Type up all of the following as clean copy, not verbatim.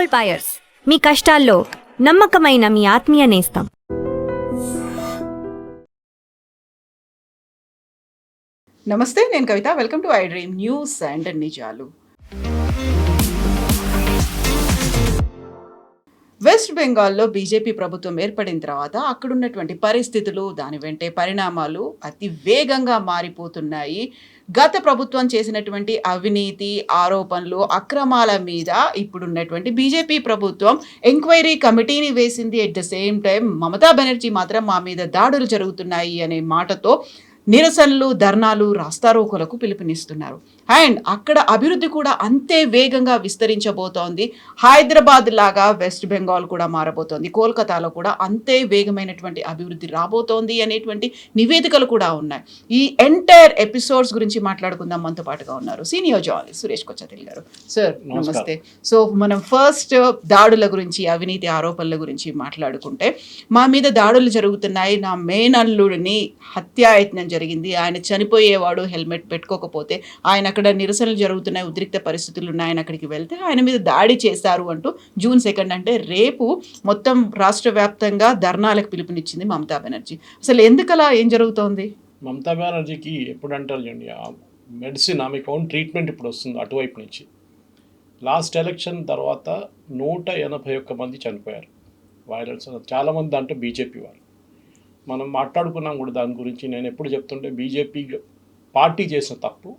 Gold buyers, మీ కష్టాల్లో నమ్మకమైన మీ ఆత్మీయ నేస్తం. నమస్తే, నేను Kavitha. Welcome to I dream news and నిజాలు. వెస్ట్ బెంగాల్లో బీజేపీ ప్రభుత్వం ఏర్పడిన తర్వాత అక్కడున్నటువంటి పరిస్థితులు, దాని వెంటే పరిణామాలు అతి వేగంగా మారిపోతున్నాయి. గత ప్రభుత్వం చేసినటువంటి అవినీతి ఆరోపణలు, అక్రమాల మీద ఇప్పుడున్నటువంటి బీజేపీ ప్రభుత్వం ఎంక్వైరీ కమిటీని వేసింది. At the same time Mamata Banerjee మాత్రం మా మీద దాడులు జరుగుతున్నాయి అనే మాటతో నిరసనలు, ధర్నాలు, రాస్తారోకోలకు పిలుపునిస్తున్నారు. అండ్ అక్కడ అభివృద్ధి కూడా అంతే వేగంగా విస్తరించబోతోంది. హైదరాబాద్ లాగా వెస్ట్ బెంగాల్ కూడా మారబోతోంది. కోల్కతాలో కూడా అంతే వేగమైనటువంటి అభివృద్ధి రాబోతోంది అనేటువంటి నివేదికలు కూడా ఉన్నాయి. ఈ ఎంటైర్ ఎపిసోడ్స్ గురించి మాట్లాడుకుందాం. మనతో పాటుగా ఉన్నారు సీనియర్ జర్నలిస్ట్ సురేష్ కొచ్చతిల్ గారు. సార్ నమస్తే. సో మనం ఫస్ట్ దాడుల గురించి, అవినీతి ఆరోపణల గురించి మాట్లాడుకుంటే, మా మీద దాడులు జరుగుతున్నాయి, నా మేనల్లుడిని హత్యాయత్నం జరిగింది, ఆయన చనిపోయేవాడు హెల్మెట్ పెట్టుకోకపోతే, ఆయన అక్కడ నిరసనలు జరుగుతున్నాయి, ఉద్రిక్త పరిస్థితులు ఉన్నాయని అక్కడికి వెళ్తే ఆయన మీద దాడి చేశారు అంటూ June 2 అంటే రేపు మొత్తం రాష్ట్ర వ్యాప్తంగా ధర్నాలకు పిలుపునిచ్చింది మమతా బెనర్జీ. అసలు ఎందుకలా, ఏం జరుగుతోంది? మమతా బెనర్జీకి ఎప్పుడు అంటారు చూడండి, మెడిసిన్, ఆమెకు ఓన్ ట్రీట్మెంట్ ఇప్పుడు వస్తుంది అటువైపు నుంచి. లాస్ట్ ఎలక్షన్ తర్వాత 181 మంది చనిపోయారు వైలెన్స్. చాలామంది దాంట్లో బీజేపీ వాళ్ళు. మనం మాట్లాడుకున్నాం కూడా దాని గురించి. నేను ఎప్పుడు చెప్తుంటే, బీజేపీ పార్టీ చేసిన తప్పు,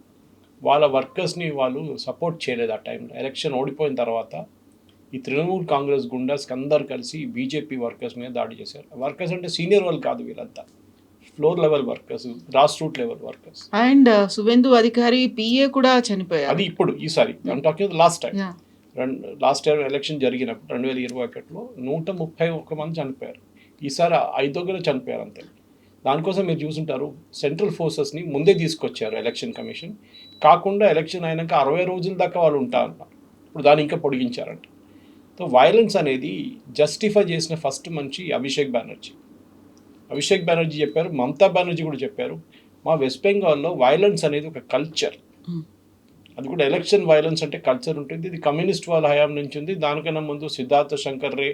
వాళ్ళ వర్కర్స్ని వాళ్ళు సపోర్ట్ చేయలేదు ఆ టైంలో. ఎలక్షన్ ఓడిపోయిన తర్వాత ఈ తృణమూల్ కాంగ్రెస్ గుండాస్కి అందరు కలిసి బీజేపీ వర్కర్స్ మీద దాడి చేశారు. వర్కర్స్ అంటే సీనియర్ వాళ్ళు కాదు, వీళ్ళంతా floor level workers, grass root level workers. And Suvendu అధికారి పిఏ కూడా చనిపోయారు. అది ఇప్పుడు ఈసారి talking last time, last year election జరిగినప్పుడు 2021లో 131 మంది చనిపోయారు. ఈసారి 5 చనిపోయారు అంతే. దానికోసం మీరు చూసుంటారు, సెంట్రల్ ఫోర్సెస్ని ముందే తీసుకొచ్చారు ఎలక్షన్ కమిషన్. కాకుండా ఎలక్షన్ అయినాక 60 రోజుల దాకా వాళ్ళు ఉంటారన్నారు. ఇప్పుడు దాన్ని ఇంకా పొడిగించారంట. సో వైలెన్స్ అనేది జస్టిఫై చేసిన ఫస్ట్ మనిషి అభిషేక్ బెనర్జీ చెప్పారు. మమతా బెనర్జీ కూడా చెప్పారు, మా వెస్ట్ బెంగాల్లో వైలెన్స్ అనేది ఒక కల్చర్. అది కూడా ఎలక్షన్ వైలెన్స్ అంటే కల్చర్ ఉంటుంది. ఇది కమ్యూనిస్ట్ వాళ్ళ హయాం నుంచి ఉంది. దానికన్నా ముందు సిద్ధార్థ శంకర్ రే,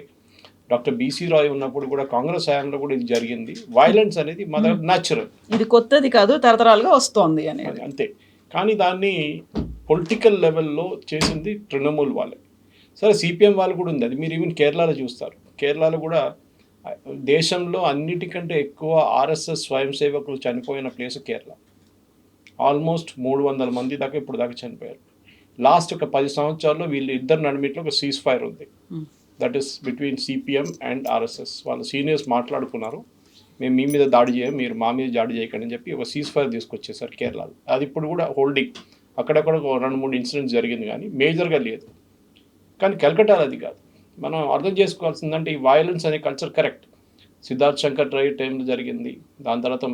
డాక్టర్ బీసీ రాయ్ ఉన్నప్పుడు కూడా, కాంగ్రెస్ హయాంలో కూడా ఇది జరిగింది. వైలెన్స్ అనేది మన న్యాచురల్, ఇది కొత్తది కాదు, తరతరాలుగా వస్తోంది అనేది అంతే. కానీ దాన్ని పొలిటికల్ లెవెల్లో చేసింది తృణమూల్ వాళ్ళే. సరే, సిపిఎం వాళ్ళు కూడా ఉంది. అది మీరు ఈవెన్ కేరళలో చూస్తారు. కేరళలో కూడా దేశంలో అన్నిటికంటే ఎక్కువ ఆర్ఎస్ఎస్ స్వయం సేవకులు చనిపోయిన ప్లేస్ కేరళ. ఆల్మోస్ట్ 300 మంది దాకా ఇప్పుడు దాకా చనిపోయారు. లాస్ట్ ఒక 10 సంవత్సరాల్లో వీళ్ళు ఇద్దరు నడిమిట్లో ఒక సీజ్ ఫైర్ ఉంది. That is between CPM and RSS. వాళ్ళ సీనియర్స్ మాట్లాడుకున్నారు, మేము మీ మీద దాడి చేయం, మీరు మా మీద దాడి చేయకండి అని చెప్పి ఒక సీజ్ ఫైర్ తీసుకొచ్చేసారు కేరళలో. అది ఇప్పుడు కూడా హోల్డింగ్. అక్కడక్కడ 2-3 ఇన్సిడెంట్స్ జరిగింది, కానీ మేజర్గా లేదు. కానీ కలకట్టాలో అది కాదు. మనం అర్థం చేసుకోవాల్సిందంటే, ఈ వైలెన్స్ అనే కల్చర్ కరెక్ట్. సిద్ధార్థ్ శంకర్ రాయ్ టైంలో జరిగింది, దాని తర్వాత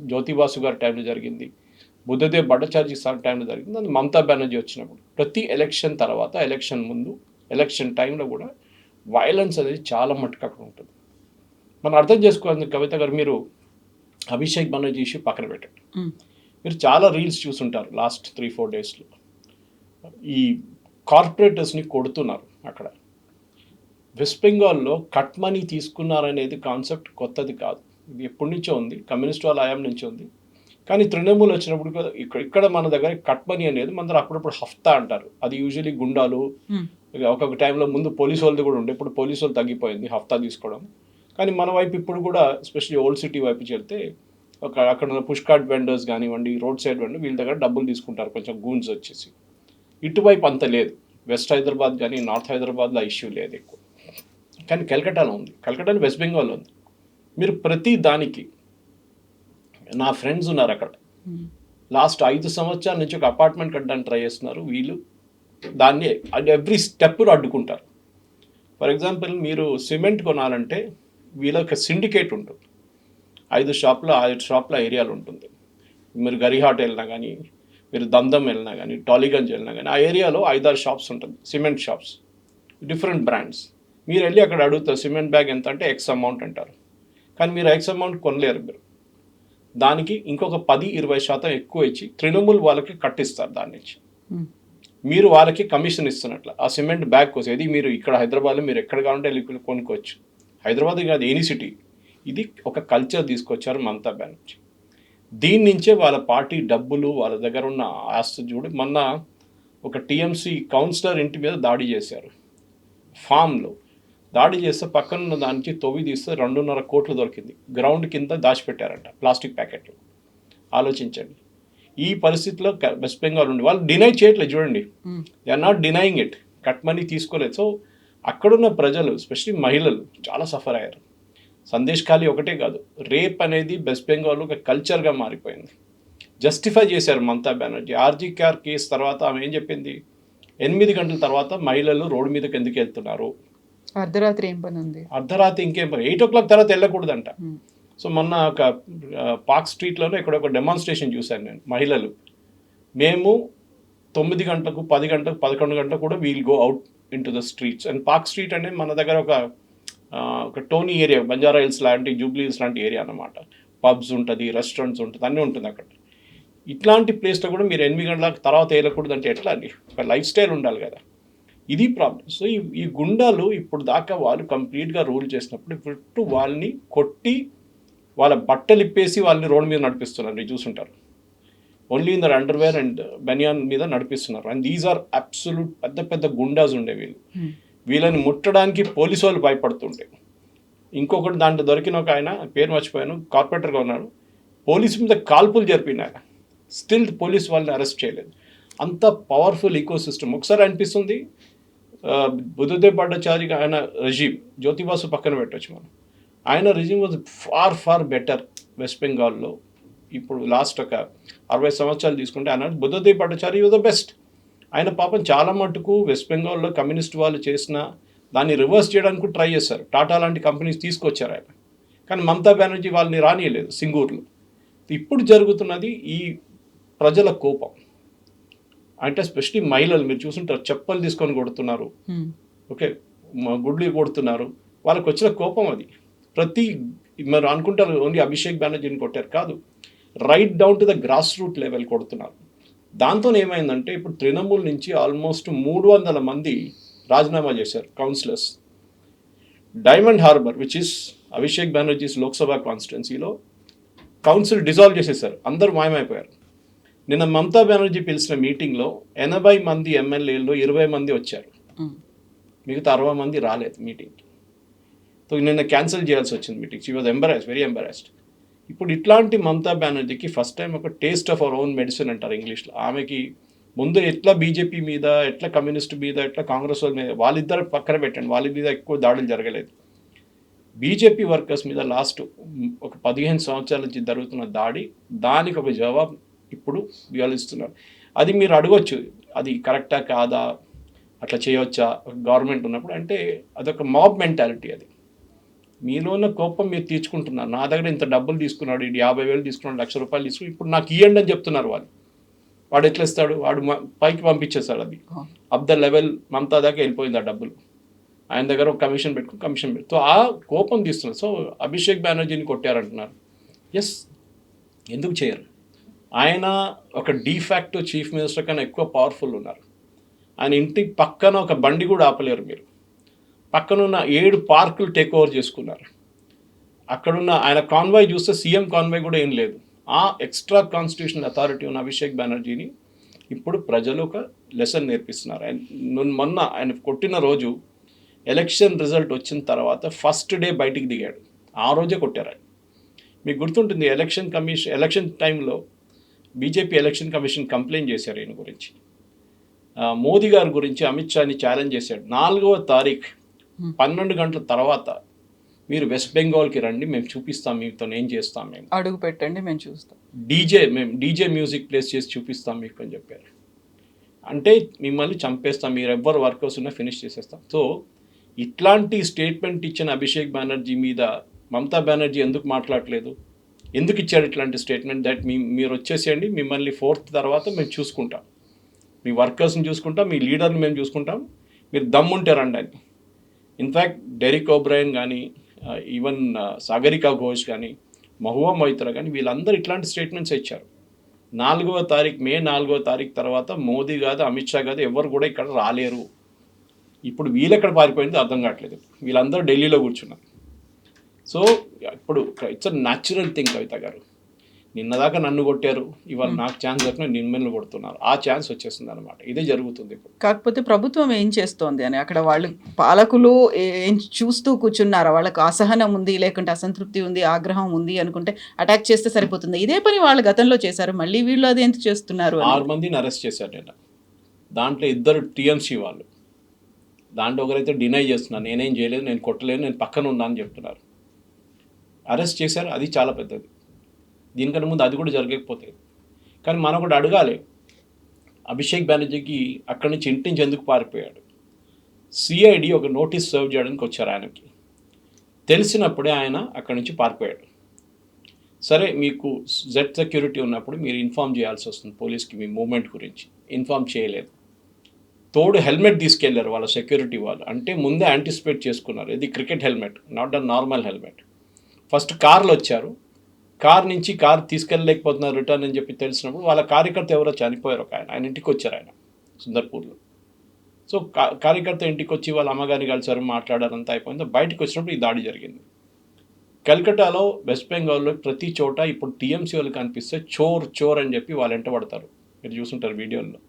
జ్యోతిబాసు గారి టైంలో జరిగింది, బుద్ధదేవ్ భట్టాచార్జీ సార్ టైంలో జరిగింది, అది మమతా బెనర్జీ వచ్చినప్పుడు. ప్రతి ఎలక్షన్ తర్వాత, ఎలక్షన్ ముందు, ఎలక్షన్ టైంలో కూడా వైలెన్స్ అనేది చాలా మట్టుకు అక్కడ ఉంటుంది. మనం అర్థం చేసుకోవాలి. కవిత గారు, మీరు అభిషేక్ బెనర్జీ ఇష్యూ పక్కన పెట్టండి. మీరు చాలా రీల్స్ చూసుంటారు లాస్ట్ 3-4 డేస్లో. ఈ కార్పొరేటర్స్ని కొడుతున్నారు అక్కడ. వెస్ట్ బెంగాల్లో కట్ మనీ తీసుకున్నారనేది కాన్సెప్ట్ కొత్తది కాదు, ఇది ఎప్పటి నుంచో ఉంది, కమ్యూనిస్ట్ వాళ్ళ హయాం నుంచి ఉంది. కానీ తృణమూల్ వచ్చినప్పుడు ఇక్కడ మన దగ్గర కట్ మనీ అనేది మన దగ్గర అప్పుడప్పుడు హఫ్తా అంటారు. అది యూజువలీ గుండాలు, ఒక్కొక్క టైంలో ముందు పోలీసు వాళ్ళది కూడా ఉండే, ఇప్పుడు పోలీసు వాళ్ళు తగ్గిపోయింది హఫ్తా తీసుకోవడం. కానీ మన వైపు ఇప్పుడు కూడా, ఎస్పెషల్లీ ఓల్డ్ సిటీ వైపు వెళ్తే, అక్కడ ఉన్న పుష్ కార్ట్ వెండర్స్ కానివ్వండి, రోడ్ సైడ్ వెండర్, వీళ్ళ దగ్గర డబ్బులు తీసుకుంటారు కొంచెం గూన్స్ వచ్చేసి. ఇటువైపు అంత లేదు. వెస్ట్ హైదరాబాద్ కానీ నార్త్ హైదరాబాద్లో ఆ ఇష్యూ లేదు ఎక్కువ. కానీ కలకట్టాలో ఉంది, కలకట్టాలో వెస్ట్ బెంగాల్లో ఉంది. మీరు ప్రతి దానికి, నా ఫ్రెండ్స్ ఉన్నారు అక్కడ, లాస్ట్ 5 సంవత్సరాల నుంచి ఒక అపార్ట్మెంట్ కట్టడానికి ట్రై చేస్తున్నారు. వీళ్ళు దాన్ని ఎవ్రీ స్టెప్ను అడ్డుకుంటారు. ఫర్ ఎగ్జాంపుల్, మీరు సిమెంట్ కొనాలంటే వీళ్ళకి సిండికేట్ ఉంటుంది. 5 షాప్ల ఏరియాలు ఉంటుంది. మీరు గరిహాట్ వెళ్ళినా కానీ, మీరు దందం వెళ్ళినా కానీ, టాలీగంజ్ వెళ్ళినా కానీ, ఆ ఏరియాలో 5-6 షాప్స్ ఉంటుంది, సిమెంట్ షాప్స్, డిఫరెంట్ బ్రాండ్స్. మీరు వెళ్ళి అక్కడ అడుగుతారు, సిమెంట్ బ్యాగ్ ఎంత అంటే ఎక్స్ అమౌంట్ అంటారు. కానీ మీరు ఎక్స్ అమౌంట్ కొనలేరు. మీరు దానికి ఇంకొక 10-20% ఎక్కువ ఇచ్చి తృణమూల్ వాళ్ళకి కట్టిస్తారు దాని నుంచి. మీరు వాళ్ళకి కమిషన్ ఇస్తున్నట్లు ఆ సిమెంట్ బ్యాగ్ కోసం ఇది మీరు ఇక్కడ హైదరాబాద్లో మీరు ఎక్కడ కావాలంటే వెళ్ళి కొనుక్కోవచ్చు. హైదరాబాద్ కాదు, ఎనీ సిటీ. ఇది ఒక కల్చర్ తీసుకొచ్చారు మమతా బెనర్జీ. దీని నుంచే వాళ్ళ పార్టీ డబ్బులు వాళ్ళ దగ్గర ఉన్న ఆస్తి చూడు. మొన్న ఒక టీఎంసీ కౌన్సిలర్ ఇంటి మీద దాడి చేశారు, ఫామ్లో దాడి చేస్తే పక్కనున్న దానికి తొవ్వి తీస్తే 2.5 కోట్లు దొరికింది. గ్రౌండ్ కింద దాచిపెట్టారంట ప్లాస్టిక్ ప్యాకెట్లు. ఆలోచించండి. ఈ పరిస్థితిలో వెస్ట్ బెంగాల్ ఉండి వాళ్ళు డినై చేయట్లేదు. చూడండి, they are not denying it. Cut money తీసుకోలేదు. సో అక్కడున్న ప్రజలు ఎస్పెషలీ మహిళలు చాలా సఫర్ అయ్యారు. సందేశ్ ఖాళీ ఒకటే కాదు, రేప్ అనేది వెస్ట్ బెంగాల్ ఒక కల్చర్గా మారిపోయింది. జస్టిఫై చేశారు మమతా బెనర్జీ. ఆర్జీ కార్ కేసు తర్వాత ఆమె ఏం చెప్పింది, 8 గంటల తర్వాత మహిళలు రోడ్డు మీదకి ఎందుకు వెళ్తున్నారు, అర్ధరాత్రి ఏం పని ఉంది, అర్ధరాత్రి ఇంకేం పని, 8 o'clock తర్వాత వెళ్ళకూడదంట. సో మొన్న ఒక పార్క్ స్ట్రీట్లోనే ఇక్కడ ఒక డెమాన్స్ట్రేషన్ చూశాను నేను. మహిళలు మేము 9 గంటలకు 10 గంటలకు 11 గంటలకు కూడా we'll go out in to the streets. And park street అంటే మన దగ్గర ఒక టోనీ ఏరియా, బంజారా హిల్స్ లాంటి, జూబ్లీ హిల్స్ లాంటి ఏరియా అన్నమాట. పబ్స్ ఉంటుంది, రెస్టారెంట్స్ ఉంటుంది, అన్నీ ఉంటుంది అక్కడ. ఇట్లాంటి ప్లేస్లో కూడా మీరు 8 గంటల తర్వాత వేయకూడదు అంటే ఎట్లా అండి? ఒక లైఫ్ స్టైల్ ఉండాలి కదా. ఇది ప్రాబ్లం. సో ఈ గుండాలు ఇప్పుడు దాకా వాళ్ళు కంప్లీట్గా రూల్ చేసినప్పుడు ఇప్పుడు వాళ్ళని కొట్టి వాళ్ళ బట్టలు ఇప్పేసి వాళ్ళని రోడ్డు మీద నడిపిస్తున్నారు. మీరు చూసుంటారు. Only in their underwear and banian మీద నడిపిస్తున్నారు. అండ్ దీస్ ఆర్ అబ్సల్యూట్ పెద్ద పెద్ద గుండాస్ ఉండే వీళ్ళు. వీళ్ళని ముట్టడానికి పోలీసు వాళ్ళు భయపడుతుంటే. ఇంకొకటి దాంట్లో దొరికిన ఒక ఆయన, పేరు మర్చిపోయాను, కార్పొరేటర్గా ఉన్నాడు, పోలీసు మీద కాల్పులు జరిపిన ఆయన, స్టిల్ పోలీసు వాళ్ళని అరెస్ట్ చేయలేదు. అంత పవర్ఫుల్ ఈకో సిస్టమ్. ఒకసారి అనిపిస్తుంది బుద్ధదేవ్ భట్టాచారి ఆయన రెజీమ్, జ్యోతిబాసు పక్కన పెట్టవచ్చు మనం, ఆయన regime was far better west బెంగాల్లో. ఇప్పుడు లాస్ట్ ఒక 60 సంవత్సరాలు తీసుకుంటే ఆయన Buddhadeb Bhattacharya was the best. ఆయన పాపం చాలా మటుకు వెస్ట్ బెంగాల్లో కమ్యూనిస్ట్ వాళ్ళు చేసిన దాన్ని రివర్స్ చేయడానికి ట్రై చేశారు. టాటా లాంటి కంపెనీస్ తీసుకొచ్చారు ఆయన. కానీ మమతా బెనర్జీ వాళ్ళని రానియలేదు సింగూర్లో. ఇప్పుడు జరుగుతున్నది ఈ ప్రజల కోపం. అంటే ఎస్పెషలీ మహిళలు మీరు చూసుంటారు, చెప్పులు తీసుకొని కొడుతున్నారు, ఓకే, గుడ్లు కొడుతున్నారు. వాళ్ళకి వచ్చిన కోపం అది. మీరు అనుకుంటారు ఓన్లీ అభిషేక్ బెనర్జీని కొట్టారు, కాదు, right down to the grass root level కొడుతున్నారు. దాంతో ఏమైందంటే ఇప్పుడు తృణమూల్ నుంచి ఆల్మోస్ట్ 300 మంది రాజీనామా చేశారు councillors. Diamond Harbour which is Abhishek Banerjee's Lok Sabha కాన్స్టిట్యున్సీలో కౌన్సిల్ డిజాల్వ్ చేసేసారు. అందరూ మాయమైపోయారు. నిన్న మమతా బెనర్జీ పిలిచిన మీటింగ్లో 80 మంది ఎమ్మెల్యేలు 20 మంది వచ్చారు, మిగతా 60 మంది రాలేదు మీటింగ్కి. సో నిన్న క్యాన్సిల్ చేయాల్సి వచ్చింది meeting. She was embarrassed, very embarrassed. ఇప్పుడు ఇట్లాంటి మమతా బెనర్జీకి ఫస్ట్ టైం ఒక taste of our own medicine అంటారు ఇంగ్లీష్లో. ఆమెకి ముందు ఎట్లా బీజేపీ మీద, ఎట్లా కమ్యూనిస్ట్ మీద, ఎట్లా కాంగ్రెస్ వాళ్ళ మీద, వాళ్ళిద్దరు పక్కన పెట్టండి, వాళ్ళ మీద ఎక్కువ దాడులు జరగలేదు. బీజేపీ వర్కర్స్ మీద లాస్ట్ ఒక 15 సంవత్సరాల నుంచి జరుగుతున్న దాడి, దానికి ఒక జవాబు ఇప్పుడు వీళ్ళు ఇస్తున్నారు. అది మీరు అడగొచ్చు, అది కరెక్టా కాదా, అట్లా చేయవచ్చా గవర్నమెంట్ ఉన్నప్పుడు అంటే అదొక మాబ్ మెంటాలిటీ. అది మీలో ఉన్న కోపం మీరు తీర్చుకుంటున్నారు. నా దగ్గర ఇంత డబ్బులు తీసుకున్నాడు, ఇది 50,000 తీసుకున్నాడు, ₹1,00,000 తీసుకుని ఇప్పుడు నాకు ఇవ్వండి అని చెప్తున్నారు వాళ్ళు. వాడు ఎట్లా ఇస్తాడు? వాడు పైకి పంపించేస్తాడు. అది అప్ ద లెవెల్ మమతా దాకా వెళ్ళిపోయింది ఆ డబ్బులు. ఆయన దగ్గర ఒక కమిషన్ పెట్టి సో ఆ కోపం తీస్తున్నారు. సో అభిషేక్ బెనర్జీని కొట్టారంటున్నారు. ఎస్, ఎందుకు చేయరు? ఆయన ఒక డీఫాక్టో చీఫ్ మినిస్టర్ కన్నా ఎక్కువ పవర్ఫుల్ ఉన్నారు. ఆయన ఇంటి పక్కన ఒక బండి కూడా ఆపలేరు మీరు. పక్కనున్న 7 పార్కులు టేక్ ఓవర్ చేసుకున్నారు. అక్కడున్న ఆయన కాన్వాయ్ చూస్తే సీఎం కాన్వాయ్ కూడా ఏం లేదు. ఆ ఎక్స్ట్రా కాన్స్టిట్యూషనల్ అథారిటీ ఉన్న అభిషేక్ బెనర్జీని ఇప్పుడు ప్రజలు ఒక లెసన్ నేర్పిస్తున్నారు. మొన్న ఆయన కొట్టిన రోజు ఎలక్షన్ రిజల్ట్ వచ్చిన తర్వాత ఫస్ట్ డే బయటికి దిగాడు. ఆ రోజే కొట్టారు ఆయన. మీకు గుర్తుంటుంది, ఎలక్షన్ టైంలో బీజేపీ ఎలక్షన్ కమిషన్ కంప్లైంట్ చేశారు ఈయన గురించి. మోదీ గారి గురించి అమిత్ షాని ఛాలెంజ్ చేశాడు. 4వ తారీఖు 12 గంటల తర్వాత మీరు వెస్ట్ బెంగాల్కి రండి, మేము చూపిస్తాం, మీతో ఏం చేస్తాం, మేము అడుగు పెట్టండి, మేము చూస్తాం, మేము డీజే మ్యూజిక్ ప్లేస్ చేసి చూపిస్తాం మీకు అని చెప్పారు. అంటే మిమ్మల్ని చంపేస్తాం, మీరు ఎవ్వరు వర్కర్స్ ఉన్నా ఫినిష్ చేసేస్తాం. సో ఇట్లాంటి స్టేట్మెంట్ ఇచ్చిన అభిషేక్ బెనర్జీ మీద మమతా బెనర్జీ ఎందుకు మాట్లాడలేదు? ఎందుకు ఇచ్చాడు ఇట్లాంటి స్టేట్మెంట్? దట్ మీరు వచ్చేసేయండి, మిమ్మల్ని 4th తర్వాత మేము చూసుకుంటాం, మీ వర్కర్స్ని చూసుకుంటాం, మీ లీడర్ని మేము చూసుకుంటాం, మీరు దమ్ముంటే రండి అని. ఇన్ఫ్యాక్ట్ డెరిక్ ఓబ్రైన్ కానీ, ఈవెన్ సాగరికా ఘోష్ కానీ, మహువా మొయిత్రా కానీ, వీళ్ళందరూ ఇట్లాంటి స్టేట్మెంట్స్ ఇచ్చారు. మే 4వ తారీఖు తర్వాత మోదీ కాదు, అమిత్ షా కాదు, ఎవరు కూడా ఇక్కడ రాలేరు. ఇప్పుడు వీళ్ళు ఎక్కడ పారిపోయిందో అర్థం కావట్లేదు. వీళ్ళందరూ ఢిల్లీలో కూర్చున్నారు. సో ఇప్పుడు ఇట్స్ అ న్యాచురల్ థింగ్. కవిత గారు, నిన్నదాకా నన్ను కొట్టారు, ఇవాళ నాకు ఛాన్స్ దొరికిన నిమ్మల్ని కొడుతున్నారు. ఆ ఛాన్స్ వచ్చేస్తుంది అనమాట. ఇదే జరుగుతుంది ఇప్పుడు. కాకపోతే ప్రభుత్వం ఏం చేస్తోంది అని అక్కడ వాళ్ళు పాలకులు ఏం చూస్తూ కూర్చున్నారా? వాళ్ళకు అసహనం ఉంది, లేకుంటే అసంతృప్తి ఉంది, ఆగ్రహం ఉంది అనుకుంటే అటాక్ చేస్తే సరిపోతుంది. ఇదే పని వాళ్ళు గతంలో చేశారు, మళ్ళీ వీళ్ళు అది ఎందుకు చేస్తున్నారు? 6 మందిని అరెస్ట్ చేశారు నిన్న. దాంట్లో 2 టీఎంసీ వాళ్ళు. దాంట్లో ఒకరైతే డినై చేస్తున్నారు, నేనేం చేయలేదు, నేను కొట్టలేదు, నేను పక్కన ఉన్నా అని చెప్తున్నారు. అరెస్ట్ చేశారు, అది చాలా పెద్దది. దీనికన్నా ముందు అది కూడా జరగకపోతే. కానీ మనం కూడా అడగాలి, అభిషేక్ బెనర్జీకి అక్కడి నుంచి ఇంటి నుంచి ఎందుకు పారిపోయాడు? సిఐడి ఒక నోటీస్ సర్వ్ చేయడానికి వచ్చారు ఆయనకి. తెలిసినప్పుడే ఆయన అక్కడి నుంచి పారిపోయాడు. సరే, మీకు జెడ్ సెక్యూరిటీ ఉన్నప్పుడు మీరు ఇన్ఫామ్ చేయాల్సి వస్తుంది పోలీస్కి, మీ మూవ్మెంట్ గురించి ఇన్ఫామ్ చేయలేదు. తోడు హెల్మెట్ తీసుకెళ్లారు వాళ్ళ సెక్యూరిటీ వాళ్ళు. అంటే ముందే యాంటిసిపేట్ చేసుకున్నారు, ఇది cricket helmet, not a normal helmet. First కార్లో వచ్చారు, కార్ నుంచి కార్ తీసుకెళ్ళలేకపోతున్నారు రిటర్న్ అని చెప్పి తెలిసినప్పుడు వాళ్ళ కార్యకర్త ఎవరో చనిపోయారు, ఒక ఆయన ఇంటికి వచ్చారు, ఆయన సుందర్పూర్లో. సో కార్యకర్త ఇంటికి వచ్చి వాళ్ళ అమ్మగారిని కలిసారు, మాట్లాడారు, అంతా అయిపోయింది. బయటకు వచ్చినప్పుడు ఈ దాడి జరిగింది. కల్కటాలో, వెస్ట్ బెంగాల్లో ప్రతి చోట ఇప్పుడు టీఎంసీ వాళ్ళు కనిపిస్తే చోర్ చోర్ అని చెప్పి వాళ్ళు వెంట పడతారు. మీరు చూసుంటారు వీడియోల్లో,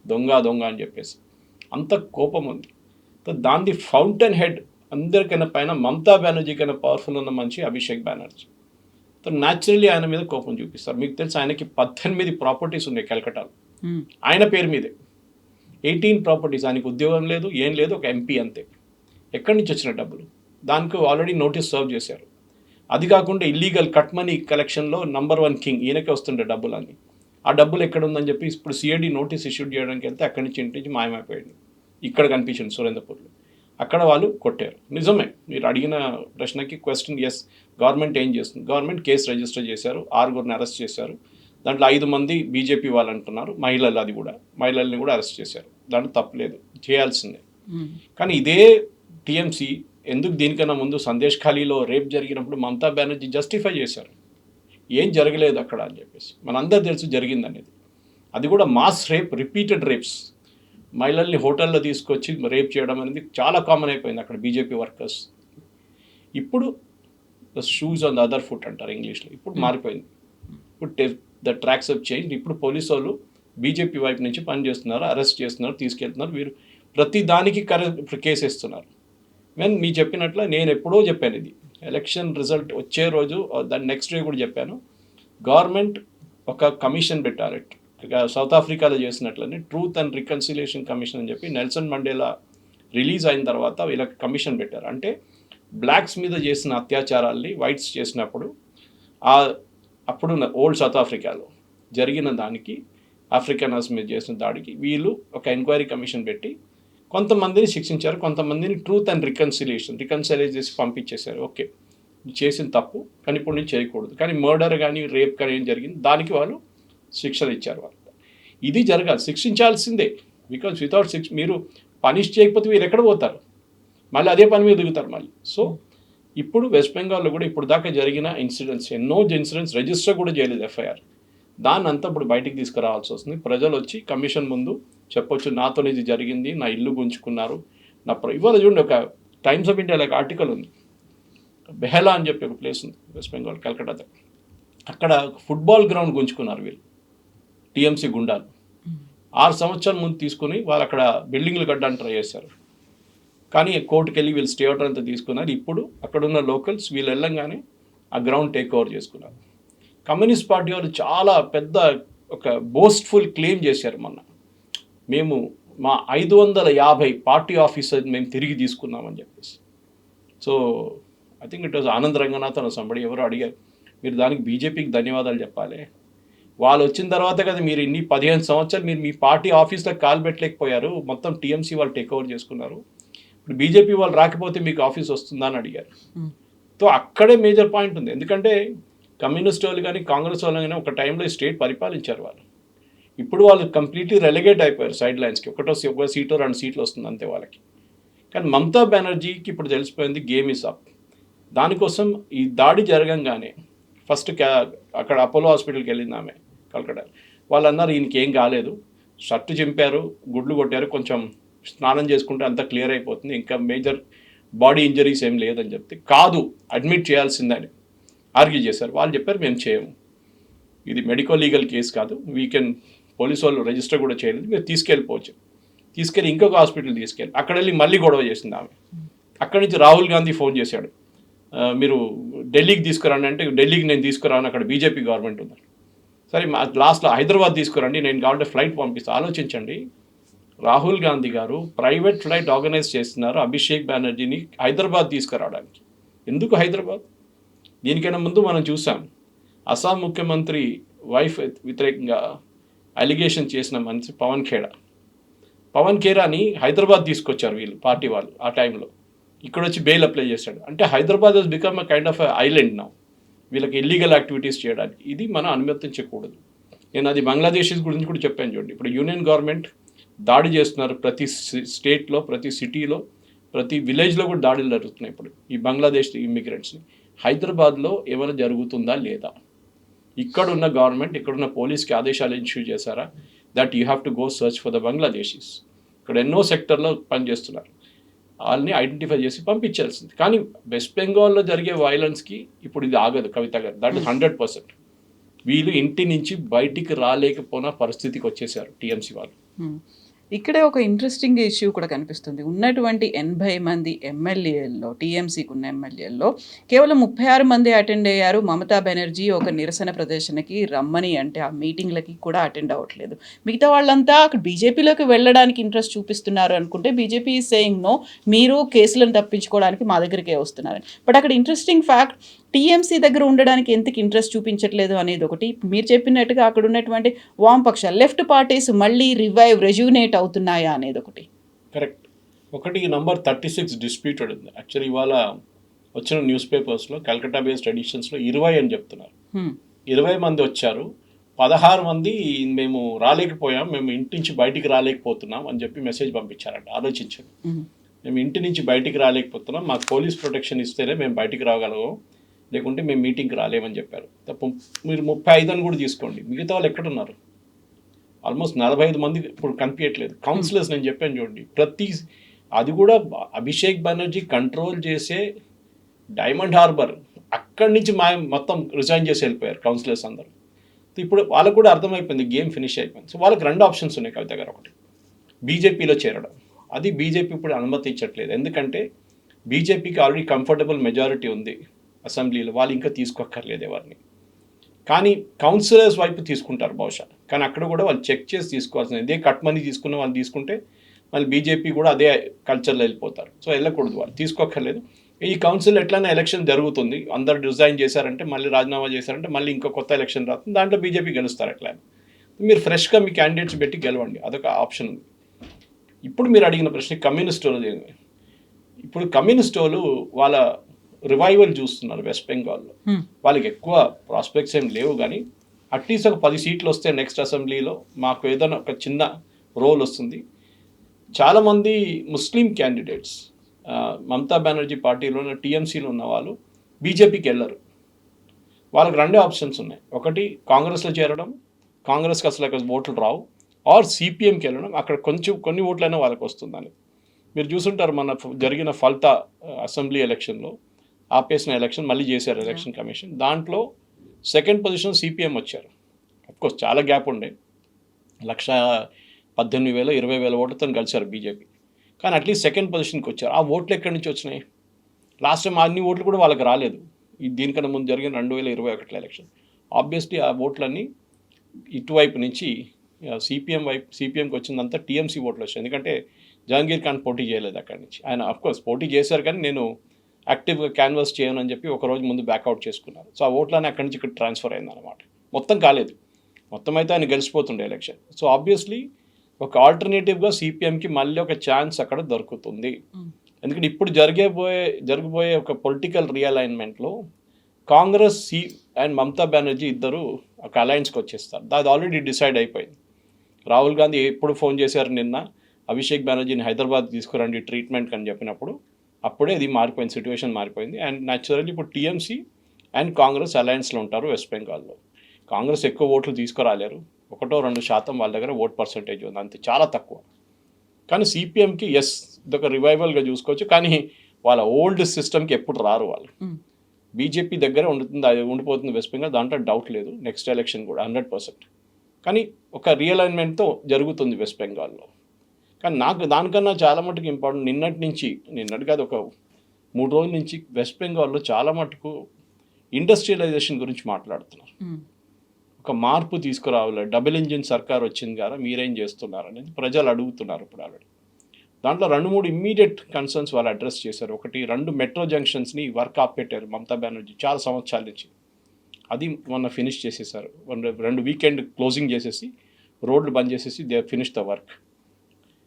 దొంగ దొంగ అని చెప్పేసి. అంత కోపం ఉంది. దాని ఫౌంటైన్ హెడ్ అందరికైనా పైన మమతా బెనర్జీ కన్నా పవర్ఫుల్ ఉన్న మనిషి అభిషేక్ బెనర్జీ. న్యాచురల్లీ ఆయన మీద కోపం చూపిస్తారు. మీకు తెలుసు, ఆయనకి 18 ప్రాపర్టీస్ ఉన్నాయి కలకటాలో, ఆయన పేరు మీదే 18 ప్రాపర్టీస్. ఆయనకు ఉద్యోగం లేదు, ఏం లేదు, ఒక ఎంపీ అంతే. ఎక్కడి నుంచి వచ్చిన డబ్బులు? దానికి ఆల్రెడీ నోటీస్ సర్వ్ చేశారు. అది కాకుండా ఇల్లీగల్ కట్ మనీ కలెక్షన్లో నంబర్ 1 కింగ్ ఈయనకే వస్తుండే డబ్బులన్నీ. ఆ డబ్బులు ఎక్కడ ఉందని చెప్పి ఇప్పుడు సిఐడి నోటీస్ ఇష్యూ చేయడానికి వెళ్తే అక్కడి నుంచి ఇంటి నుంచి మాయమైపోయాడు. ఇక్కడ కనిపించింది సురేంద్రపూర్లో. అక్కడ వాళ్ళు కొట్టారు. నిజమే, మీరు అడిగిన ప్రశ్నకి క్వశ్చన్, ఎస్, గవర్నమెంట్ ఏం చేస్తుంది? గవర్నమెంట్ కేసు రిజిస్టర్ చేశారు, 6గురిని అరెస్ట్ చేశారు. దాంట్లో 5 మంది బీజేపీ వాళ్ళు అంటున్నారు, మహిళలు, అది కూడా మహిళల్ని కూడా అరెస్ట్ చేశారు. దాంట్లో తప్పలేదు, చేయాల్సిందే. కానీ ఇదే టీఎంసీ ఎందుకు దీనికన్నా ముందు సందేశ్ ఖాళీలో రేప్ జరిగినప్పుడు మమతా బెనర్జీ జస్టిఫై చేశారు, ఏం జరగలేదు అక్కడ అని చెప్పేసి. మనందరూ తెలుసు జరిగింది అనేది. అది కూడా మాస్ రేప్, రిపీటెడ్ రేప్స్. మహిళల్ని హోటల్లో తీసుకొచ్చి రేప్ చేయడం అనేది చాలా కామన్ అయిపోయింది అక్కడ బీజేపీ వర్కర్స్. ఇప్పుడు the shoes on the other foot అంటారు ఇంగ్లీష్లో. ఇప్పుడు మారిపోయింది. ఇప్పుడు ద ట్రాక్స్ ఆఫ్ చేంజ్. ఇప్పుడు పోలీసు వాళ్ళు బీజేపీ వైపు నుంచి పనిచేస్తున్నారు, అరెస్ట్ చేస్తున్నారు, తీసుకెళ్తున్నారు. వీరు ప్రతి దానికి కేసు ఇస్తున్నారు. మీ చెప్పినట్లు నేను ఎప్పుడో చెప్పాను, ఇది ఎలక్షన్ రిజల్ట్ వచ్చే రోజు దాని నెక్స్ట్ డే కూడా చెప్పాను, గవర్నమెంట్ ఒక కమిషన్ పెట్టాలి, సౌత్ ఆఫ్రికాలో చేసినట్లని ట్రూత్ అండ్ రికన్సిలియేషన్ కమిషన్ అని చెప్పి. నెల్సన్ మండేలా రిలీజ్ అయిన తర్వాత వీళ్ళకి కమిషన్ పెట్టారు. అంటే బ్లాక్స్ మీద చేసిన అత్యాచారాల్ని వైట్స్ చేసినప్పుడు అప్పుడు ఓల్డ్ సౌత్ ఆఫ్రికాలో జరిగిన దానికి, ఆఫ్రికనర్స్ మీద చేసిన దాడికి వీళ్ళు ఒక ఎంక్వైరీ కమిషన్ పెట్టి కొంతమందిని శిక్షించారు, కొంతమందిని ట్రూత్ అండ్ రికన్సిలైజ్ చేసి పంపించేశారు. ఓకే, చేసిన తప్పు, కానీ ఇప్పుడు నుంచి చేయకూడదు. కానీ మర్డర్ కానీ రేప్ కానీ ఏం జరిగింది దానికి వాళ్ళు శిక్షలు ఇచ్చారు. వాళ్ళు ఇది జరగాలి, శిక్షించాల్సిందే. బికాజ్ వితౌట్ మీరు పనిష్ చేయకపోతే మీరు ఎక్కడ పోతారు? మళ్ళీ అదే పని మీద దిగుతారు మళ్ళీ. సో ఇప్పుడు వెస్ట్ బెంగాల్లో కూడా ఇప్పుడు దాకా జరిగిన ఇన్సిడెంట్స్, ఎన్నో ఇన్సిడెంట్స్ రిజిస్టర్ కూడా చేయలేదు ఎఫ్ఐఆర్. దాన్ని అంతా ఇప్పుడు బయటికి తీసుకురావాల్సి వస్తుంది. ప్రజలు వచ్చి కమిషన్ ముందు చెప్పొచ్చు, నాతో ఇది జరిగింది, నా ఇల్లు గుంజుకున్నారు, ఇవాళ చూడండి, ఒక టైమ్స్ ఆఫ్ ఇండియా ఒక ఆర్టికల్ ఉంది, బెహలా అని చెప్పి ఒక ప్లేస్ ఉంది వెస్ట్ బెంగాల్ కలకట్టా. అక్కడ ఫుట్బాల్ గ్రౌండ్ గుంజుకున్నారు వీళ్ళు, టీఎంసీ గుండాలు. 6 సంవత్సరాల ముందు తీసుకుని వాళ్ళు అక్కడ బిల్డింగ్లు కట్టడానికి ట్రై చేశారు. కానీ కోర్టుకు వెళ్ళి వీళ్ళు స్టే ఆర్డర్ అంతా తీసుకున్నారు. ఇప్పుడు అక్కడున్న లోకల్స్ వీళ్ళు వెళ్ళంగానే ఆ గ్రౌండ్ టేక్ ఓవర్ చేసుకున్నారు. కమ్యూనిస్ట్ పార్టీ వాళ్ళు చాలా పెద్ద ఒక బోస్ట్ఫుల్ క్లెయిమ్ చేశారు మొన్న, మేము మా 550 పార్టీ ఆఫీసర్ మేము తిరిగి తీసుకున్నామని చెప్పేసి. So I think it was Anand Ranganathan somebody ఎవరో అడిగారు, మీరు దానికి బీజేపీకి ధన్యవాదాలు చెప్పాలి. వాళ్ళు వచ్చిన తర్వాత కదా మీరు ఇన్ని 15 సంవత్సరాలు మీరు మీ పార్టీ ఆఫీస్లకు కాలు పెట్టలేకపోయారు, మొత్తం టీఎంసీ వాళ్ళు టేక్ ఓవర్ చేసుకున్నారు. ఇప్పుడు బీజేపీ వాళ్ళు రాకపోతే మీకు ఆఫీస్ వస్తుందా అని అడిగారు. సో అక్కడే మేజర్ పాయింట్ ఉంది. ఎందుకంటే కమ్యూనిస్ట్ వాళ్ళు కానీ కాంగ్రెస్ వాళ్ళు కానీ ఒక టైంలో స్టేట్ పరిపాలించారు వాళ్ళు. ఇప్పుడు వాళ్ళు కంప్లీట్లీ రెలిగేట్ అయిపోయారు సైడ్ లైన్స్కి. ఒక సీటో 2 సీట్లు వస్తుంది అంతే వాళ్ళకి. కానీ మమతా బెనర్జీకి ఇప్పుడు తెలిసిపోయింది, గేమ్ ఈజ్ అప్. దానికోసం ఈ దాడి జరగంగానే ఫస్ట్ అక్కడ అపోలో హాస్పిటల్కి వెళ్ళింది ఆమె కలకట్టా. వాళ్ళు అన్నారు ఈయనకి ఏం కాలేదు, షర్టు చింపారు, గుడ్లు కొట్టారు, కొంచెం స్నానం చేసుకుంటే అంతా క్లియర్ అయిపోతుంది, ఇంకా మేజర్ బాడీ ఇంజరీస్ ఏం లేదని చెప్తే కాదు అడ్మిట్ చేయాల్సిందని ఆర్గ్యూ చేశారు. వాళ్ళు చెప్పారు మేము చేయము, ఇది మెడికో లీగల్ కేసు కాదు, వీకెండ్ పోలీసు వాళ్ళు రిజిస్టర్ కూడా చేయలేదు, మీరు తీసుకెళ్ళిపోవచ్చు. తీసుకెళ్ళి ఇంకొక హాస్పిటల్ తీసుకెళ్ళి అక్కడ వెళ్ళి మళ్ళీ గొడవ చేసింది ఆమె. అక్కడి నుంచి రాహుల్ గాంధీ ఫోన్ చేశాడు, మీరు ఢిల్లీకి తీసుకురండి అంటే ఢిల్లీకి నేను తీసుకురాను, అక్కడ బీజేపీ గవర్నమెంట్ ఉంది. సరే లాస్ట్లో హైదరాబాద్ తీసుకురండి, నేను కావాలంటే ఫ్లైట్ పంపిస్తాను. ఆలోచించండి, రాహుల్ గాంధీ గారు ప్రైవేట్ ఫ్లైట్ ఆర్గనైజ్ చేస్తున్నారు అభిషేక్ బెనర్జీని హైదరాబాద్ తీసుకురావడానికి. ఎందుకు హైదరాబాద్? దీనికైనా ముందు మనం చూసాం, అస్సాం ముఖ్యమంత్రి వైఫ్ వ్యతిరేకంగా అలిగేషన్ చేసిన మనిషి పవన్ ఖేరాని హైదరాబాద్ తీసుకొచ్చారు వీళ్ళు పార్టీ వాళ్ళు ఆ టైంలో. ఇక్కడ వచ్చి బెయిల్ అప్లై చేశాడు. అంటే Hyderabad he's become a kind of island now, వీళ్ళకి ఇల్లీగల్ యాక్టివిటీస్ చేయడానికి. ఇది మనం అనుమతించకూడదు. నేను అది బంగ్లాదేశీస్ గురించి కూడా చెప్పాను చూడండి. ఇప్పుడు యూనియన్ గవర్నమెంట్ దాడి చేస్తున్నారు, ప్రతి స్టేట్లో, ప్రతి సిటీలో, ప్రతి విలేజ్లో కూడా దాడులు జరుగుతున్నాయి ఇప్పుడు ఈ బంగ్లాదేశ్ ఇమ్మిగ్రెంట్స్ని. హైదరాబాద్లో ఏమైనా జరుగుతుందా లేదా? ఇక్కడున్న గవర్నమెంట్, ఇక్కడున్న పోలీస్కి ఆదేశాలు ఇష్యూ చేశారా that you have to go search for the Bangladeshis? ఇక్కడ ఎన్నో సెక్టర్లో పనిచేస్తున్నారు, వాళ్ళని ఐడెంటిఫై చేసి పంపించాల్సింది. కానీ వెస్ట్ బెంగాల్లో జరిగే వైలెన్స్కి ఇప్పుడు ఇది ఆగదు కవిత గారు, దట్ ఇస్ 100%. వీళ్ళు ఇంటి నుంచి బయటికి రాలేకపోయిన పరిస్థితికి వచ్చేసారు టీఎంసీ వాళ్ళు. ఇక్కడే ఒక ఇంట్రెస్టింగ్ ఇష్యూ కూడా కనిపిస్తుంది. ఉన్నటువంటి 80 మంది ఎమ్మెల్యేల్లో, టీఎంసీకి ఉన్న ఎమ్మెల్యేల్లో కేవలం 36 మంది అటెండ్ అయ్యారు. మమతా బెనర్జీ ఒక నిరసన ప్రదర్శనకి రమ్మని అంటే ఆ మీటింగ్లకి కూడా అటెండ్ అవ్వట్లేదు. మిగతా వాళ్ళంతా అక్కడ బీజేపీలోకి వెళ్ళడానికి ఇంట్రెస్ట్ చూపిస్తున్నారు అనుకుంటే బీజేపీ ఈజ్ సేయింగ్ నో, మీరు కేసులను తప్పించుకోవడానికి మా దగ్గరికే వస్తున్నారని. బట్ అక్కడ ఇంట్రెస్టింగ్ ఫ్యాక్ట్, టీఎంసీ దగ్గర ఉండడానికి ఎందుకు ఇంట్రెస్ట్ చూపించట్లేదు అనేది ఒకటి. మీరు చెప్పినట్టుగా అక్కడ ఉన్నటువంటి వామపక్షాలు, లెఫ్ట్ పార్టీస్ మళ్ళీ రెజ్యూనేట్ అవుతున్నాయా అనేది ఒకటి. కరెక్ట్. ఒకటి నంబర్ 36 డిస్ప్యూటెడ్ ఉంది. యాక్చువల్లీ ఇవాళ వచ్చిన న్యూస్ పేపర్స్లో కల్కట్టా బేస్డ్ ఎడిషన్స్లో 20 అని చెప్తున్నారు. 20 మంది వచ్చారు, 16 మంది మేము రాలేకపోయాం, మేము ఇంటి నుంచి బయటికి రాలేకపోతున్నాం అని చెప్పి మెసేజ్ పంపించారంట. ఆలోచించండి, మేము ఇంటి నుంచి బయటికి రాలేకపోతున్నాం, మాకు పోలీస్ ప్రొటెక్షన్ ఇస్తేనే మేము బయటికి రాగలము, లేకుంటే మేము మీటింగ్కి రాలేమని చెప్పారు. తప్ప మీరు 35 అని కూడా తీసుకోండి, మిగతా వాళ్ళు ఎక్కడున్నారు? ఆల్మోస్ట్ 45 మంది ఇప్పుడు కనిపించట్లేదు. కౌన్సిలర్స్ నేను చెప్పాను చూడండి, అది కూడా అభిషేక్ బెనర్జీ కంట్రోల్ చేసే డైమండ్ హార్బర్, అక్కడి నుంచి మొత్తం రిజైన్ చేసి వెళ్ళిపోయారు కౌన్సిలర్స్ అందరూ. ఇప్పుడు వాళ్ళకు కూడా అర్థమైపోయింది, గేమ్ ఫినిష్ అయిపోయింది. సో వాళ్ళకి 2 ఆప్షన్స్ ఉన్నాయి కవిత గారు. ఒకటి బీజేపీలో చేరడం, అది బీజేపీ ఇప్పుడు అనుమతించట్లేదు. ఎందుకంటే బీజేపీకి ఆల్రెడీ కంఫర్టబుల్ మెజారిటీ ఉంది అసెంబ్లీలో, వాళ్ళు ఇంకా తీసుకోక్కర్లేదు ఎవరిని. కానీ కౌన్సిలర్స్ వైపు తీసుకుంటారు బహుశా, కానీ అక్కడ కూడా వాళ్ళు చెక్ చేసి తీసుకోవాల్సింది. ఇదే కట్ మనీ తీసుకున్న వాళ్ళు తీసుకుంటే మళ్ళీ బీజేపీ కూడా అదే కల్చర్లో వెళ్ళిపోతారు. సో వెళ్ళకూడదు, వాళ్ళు తీసుకోక్కర్లేదు. ఈ కౌన్సిల్ ఎట్లయినా ఎలక్షన్ జరుగుతుంది, అందరు రిజైన్ చేశారంటే, మళ్ళీ రాజీనామా చేశారంటే మళ్ళీ ఇంకో కొత్త ఎలక్షన్ రాస్తుంది, దాంట్లో బీజేపీ గెలుస్తారు. ఎట్లా మీరు ఫ్రెష్గా మీ క్యాండిడేట్స్ పెట్టి గెలవండి, అదొక ఆప్షన్ ఉంది. ఇప్పుడు మీరు అడిగిన ప్రశ్న కమ్యూనిస్ట్ వాళ్ళు, ఇప్పుడు కమ్యూనిస్ట్ వాళ్ళు వాళ్ళ రివైవల్ చూస్తున్నారు వెస్ట్ బెంగాల్లో. వాళ్ళకి ఎక్కువ ప్రాస్పెక్ట్స్ ఏం లేవు, కానీ అట్లీస్ట్ ఒక 10 సీట్లు వస్తే నెక్స్ట్ అసెంబ్లీలో మాకు ఏదైనా ఒక చిన్న రోల్ వస్తుంది. చాలామంది ముస్లిం క్యాండిడేట్స్ మమతా బెనర్జీ పార్టీలో ఉన్న టీఎంసీలో ఉన్న వాళ్ళు బీజేపీకి వెళ్ళరు. వాళ్ళకి 2 ఆప్షన్స్ ఉన్నాయి. ఒకటి కాంగ్రెస్లో చేరడం, కాంగ్రెస్కి అసలు అక్కడ ఓట్లు రావు, ఆర్ సిపిఎంకి వెళ్ళడం, అక్కడ కొన్ని ఓట్లైనా వాళ్ళకి వస్తుందని. మీరు చూసుంటారు మన జరిగిన ఫల్తా అసెంబ్లీ ఎలక్షన్లో ఆపేసిన ఎలక్షన్ మళ్ళీ చేశారు ఎలక్షన్ కమిషన్, దాంట్లో సెకండ్ పొజిషన్ సిపిఎం వచ్చారు. అఫ్కోర్స్ చాలా గ్యాప్ ఉండే, 118,000 20,000 ఓట్లతో కలిశారు బీజేపీ, కానీ అట్లీస్ట్ సెకండ్ పొజిషన్కి వచ్చారు. ఆ ఓట్లు ఎక్కడి నుంచి వచ్చినాయి? లాస్ట్ టైం అన్ని ఓట్లు కూడా వాళ్ళకి రాలేదు. దీనికన్నా ముందు జరిగిన 2021 ఎలక్షన్. ఆబ్వియస్లీ ఆ ఓట్లన్నీ ఇటువైపు నుంచి సిపిఎంకి వచ్చిందంతా టీఎంసీ ఓట్లు వచ్చాయి. ఎందుకంటే జహాంగీర్ ఖాన్ పోటీ చేయలేదు అక్కడి నుంచి. ఆయన అఫ్కోర్స్ పోటీ చేశారు, కానీ నేను యాక్టివ్గా క్యాన్వాస్ చేయను అని చెప్పి ఒకరోజు ముందు బ్యాక్అవుట్ చేసుకున్నారు. సో ఆ ఓట్లని అక్కడి నుంచి ఇక్కడ ట్రాన్స్ఫర్ అయిందన్నమాట. మొత్తం కాలేదు, మొత్తం అయితే ఆయన గెలిచిపోతుండే ఎలక్షన్. సో ఆబ్వియస్లీ ఒక ఆల్టర్నేటివ్గా సిపిఎంకి మళ్ళీ ఒక ఛాన్స్ అక్కడ దొరుకుతుంది. ఎందుకంటే ఇప్పుడు జరగబోయే ఒక పొలిటికల్ రీఅలైన్మెంట్లో కాంగ్రెస్ అండ్ మమతా బెనర్జీ ఇద్దరు ఒక అలయన్స్కి వచ్చేస్తారు. అది ఆల్రెడీ డిసైడ్ అయిపోయింది. రాహుల్ గాంధీ ఎప్పుడు ఫోన్ చేశారు నిన్న, అభిషేక్ బెనర్జీని హైదరాబాద్ తీసుకురండి ట్రీట్మెంట్కి అని చెప్పినప్పుడు అప్పుడే ఇది మారిపోయింది, సిచ్యువేషన్ మారిపోయింది. అండ్ న్యాచురల్లీ ఇప్పుడు టీఎంసీ అండ్ కాంగ్రెస్ అలయన్స్లో ఉంటారు వెస్ట్ బెంగాల్లో. కాంగ్రెస్ ఎక్కువ ఓట్లు తీసుకురాలేరు, 1-2% వాళ్ళ దగ్గర ఓట్ పర్సంటేజ్ ఉంది, అంతే, చాలా తక్కువ. కానీ సిపిఎంకి ఎస్ ఇదొక రివైవల్గా చూసుకోవచ్చు, కానీ వాళ్ళ ఓల్డ్ సిస్టమ్కి ఎప్పుడు రారు వాళ్ళు. బీజేపీ దగ్గర ఉండిపోతుంది వెస్ట్ బెంగాల్, దాంట్లో డౌట్ లేదు. నెక్స్ట్ ఎలక్షన్ కూడా 100%. కానీ ఒక రియలైన్మెంట్తో జరుగుతుంది వెస్ట్ బెంగాల్లో. కానీ నాకు దానికన్నా చాలా మటుకు ఇంపార్టెంట్, నిన్నటి కాదు, ఒక 3 రోజుల నుంచి వెస్ట్ బెంగాల్లో చాలా మటుకు ఇండస్ట్రియలైజేషన్ గురించి మాట్లాడుతున్నారు. ఒక మార్పు తీసుకురావాలి, డబుల్ ఇంజిన్ సర్కార్ వచ్చింది కదా, మీరేం చేస్తున్నారు అనేది ప్రజలు అడుగుతున్నారు ఇప్పుడు ఆల్రెడీ. దాంట్లో 2-3 ఇమ్మీడియట్ కన్సర్న్స్ వాళ్ళు అడ్రస్ చేశారు. ఒకటి, 2 మెట్రో జంక్షన్స్ని వర్క్ ఆపెట్టారు మమతా బెనర్జీ చాలా సంవత్సరాల నుంచి, అది మొన్న ఫినిష్ చేసేసారు. 2 వీకెండ్ క్లోజింగ్ చేసేసి రోడ్లు బంద్ చేసేసి దే ఫినిష్ ద వర్క్.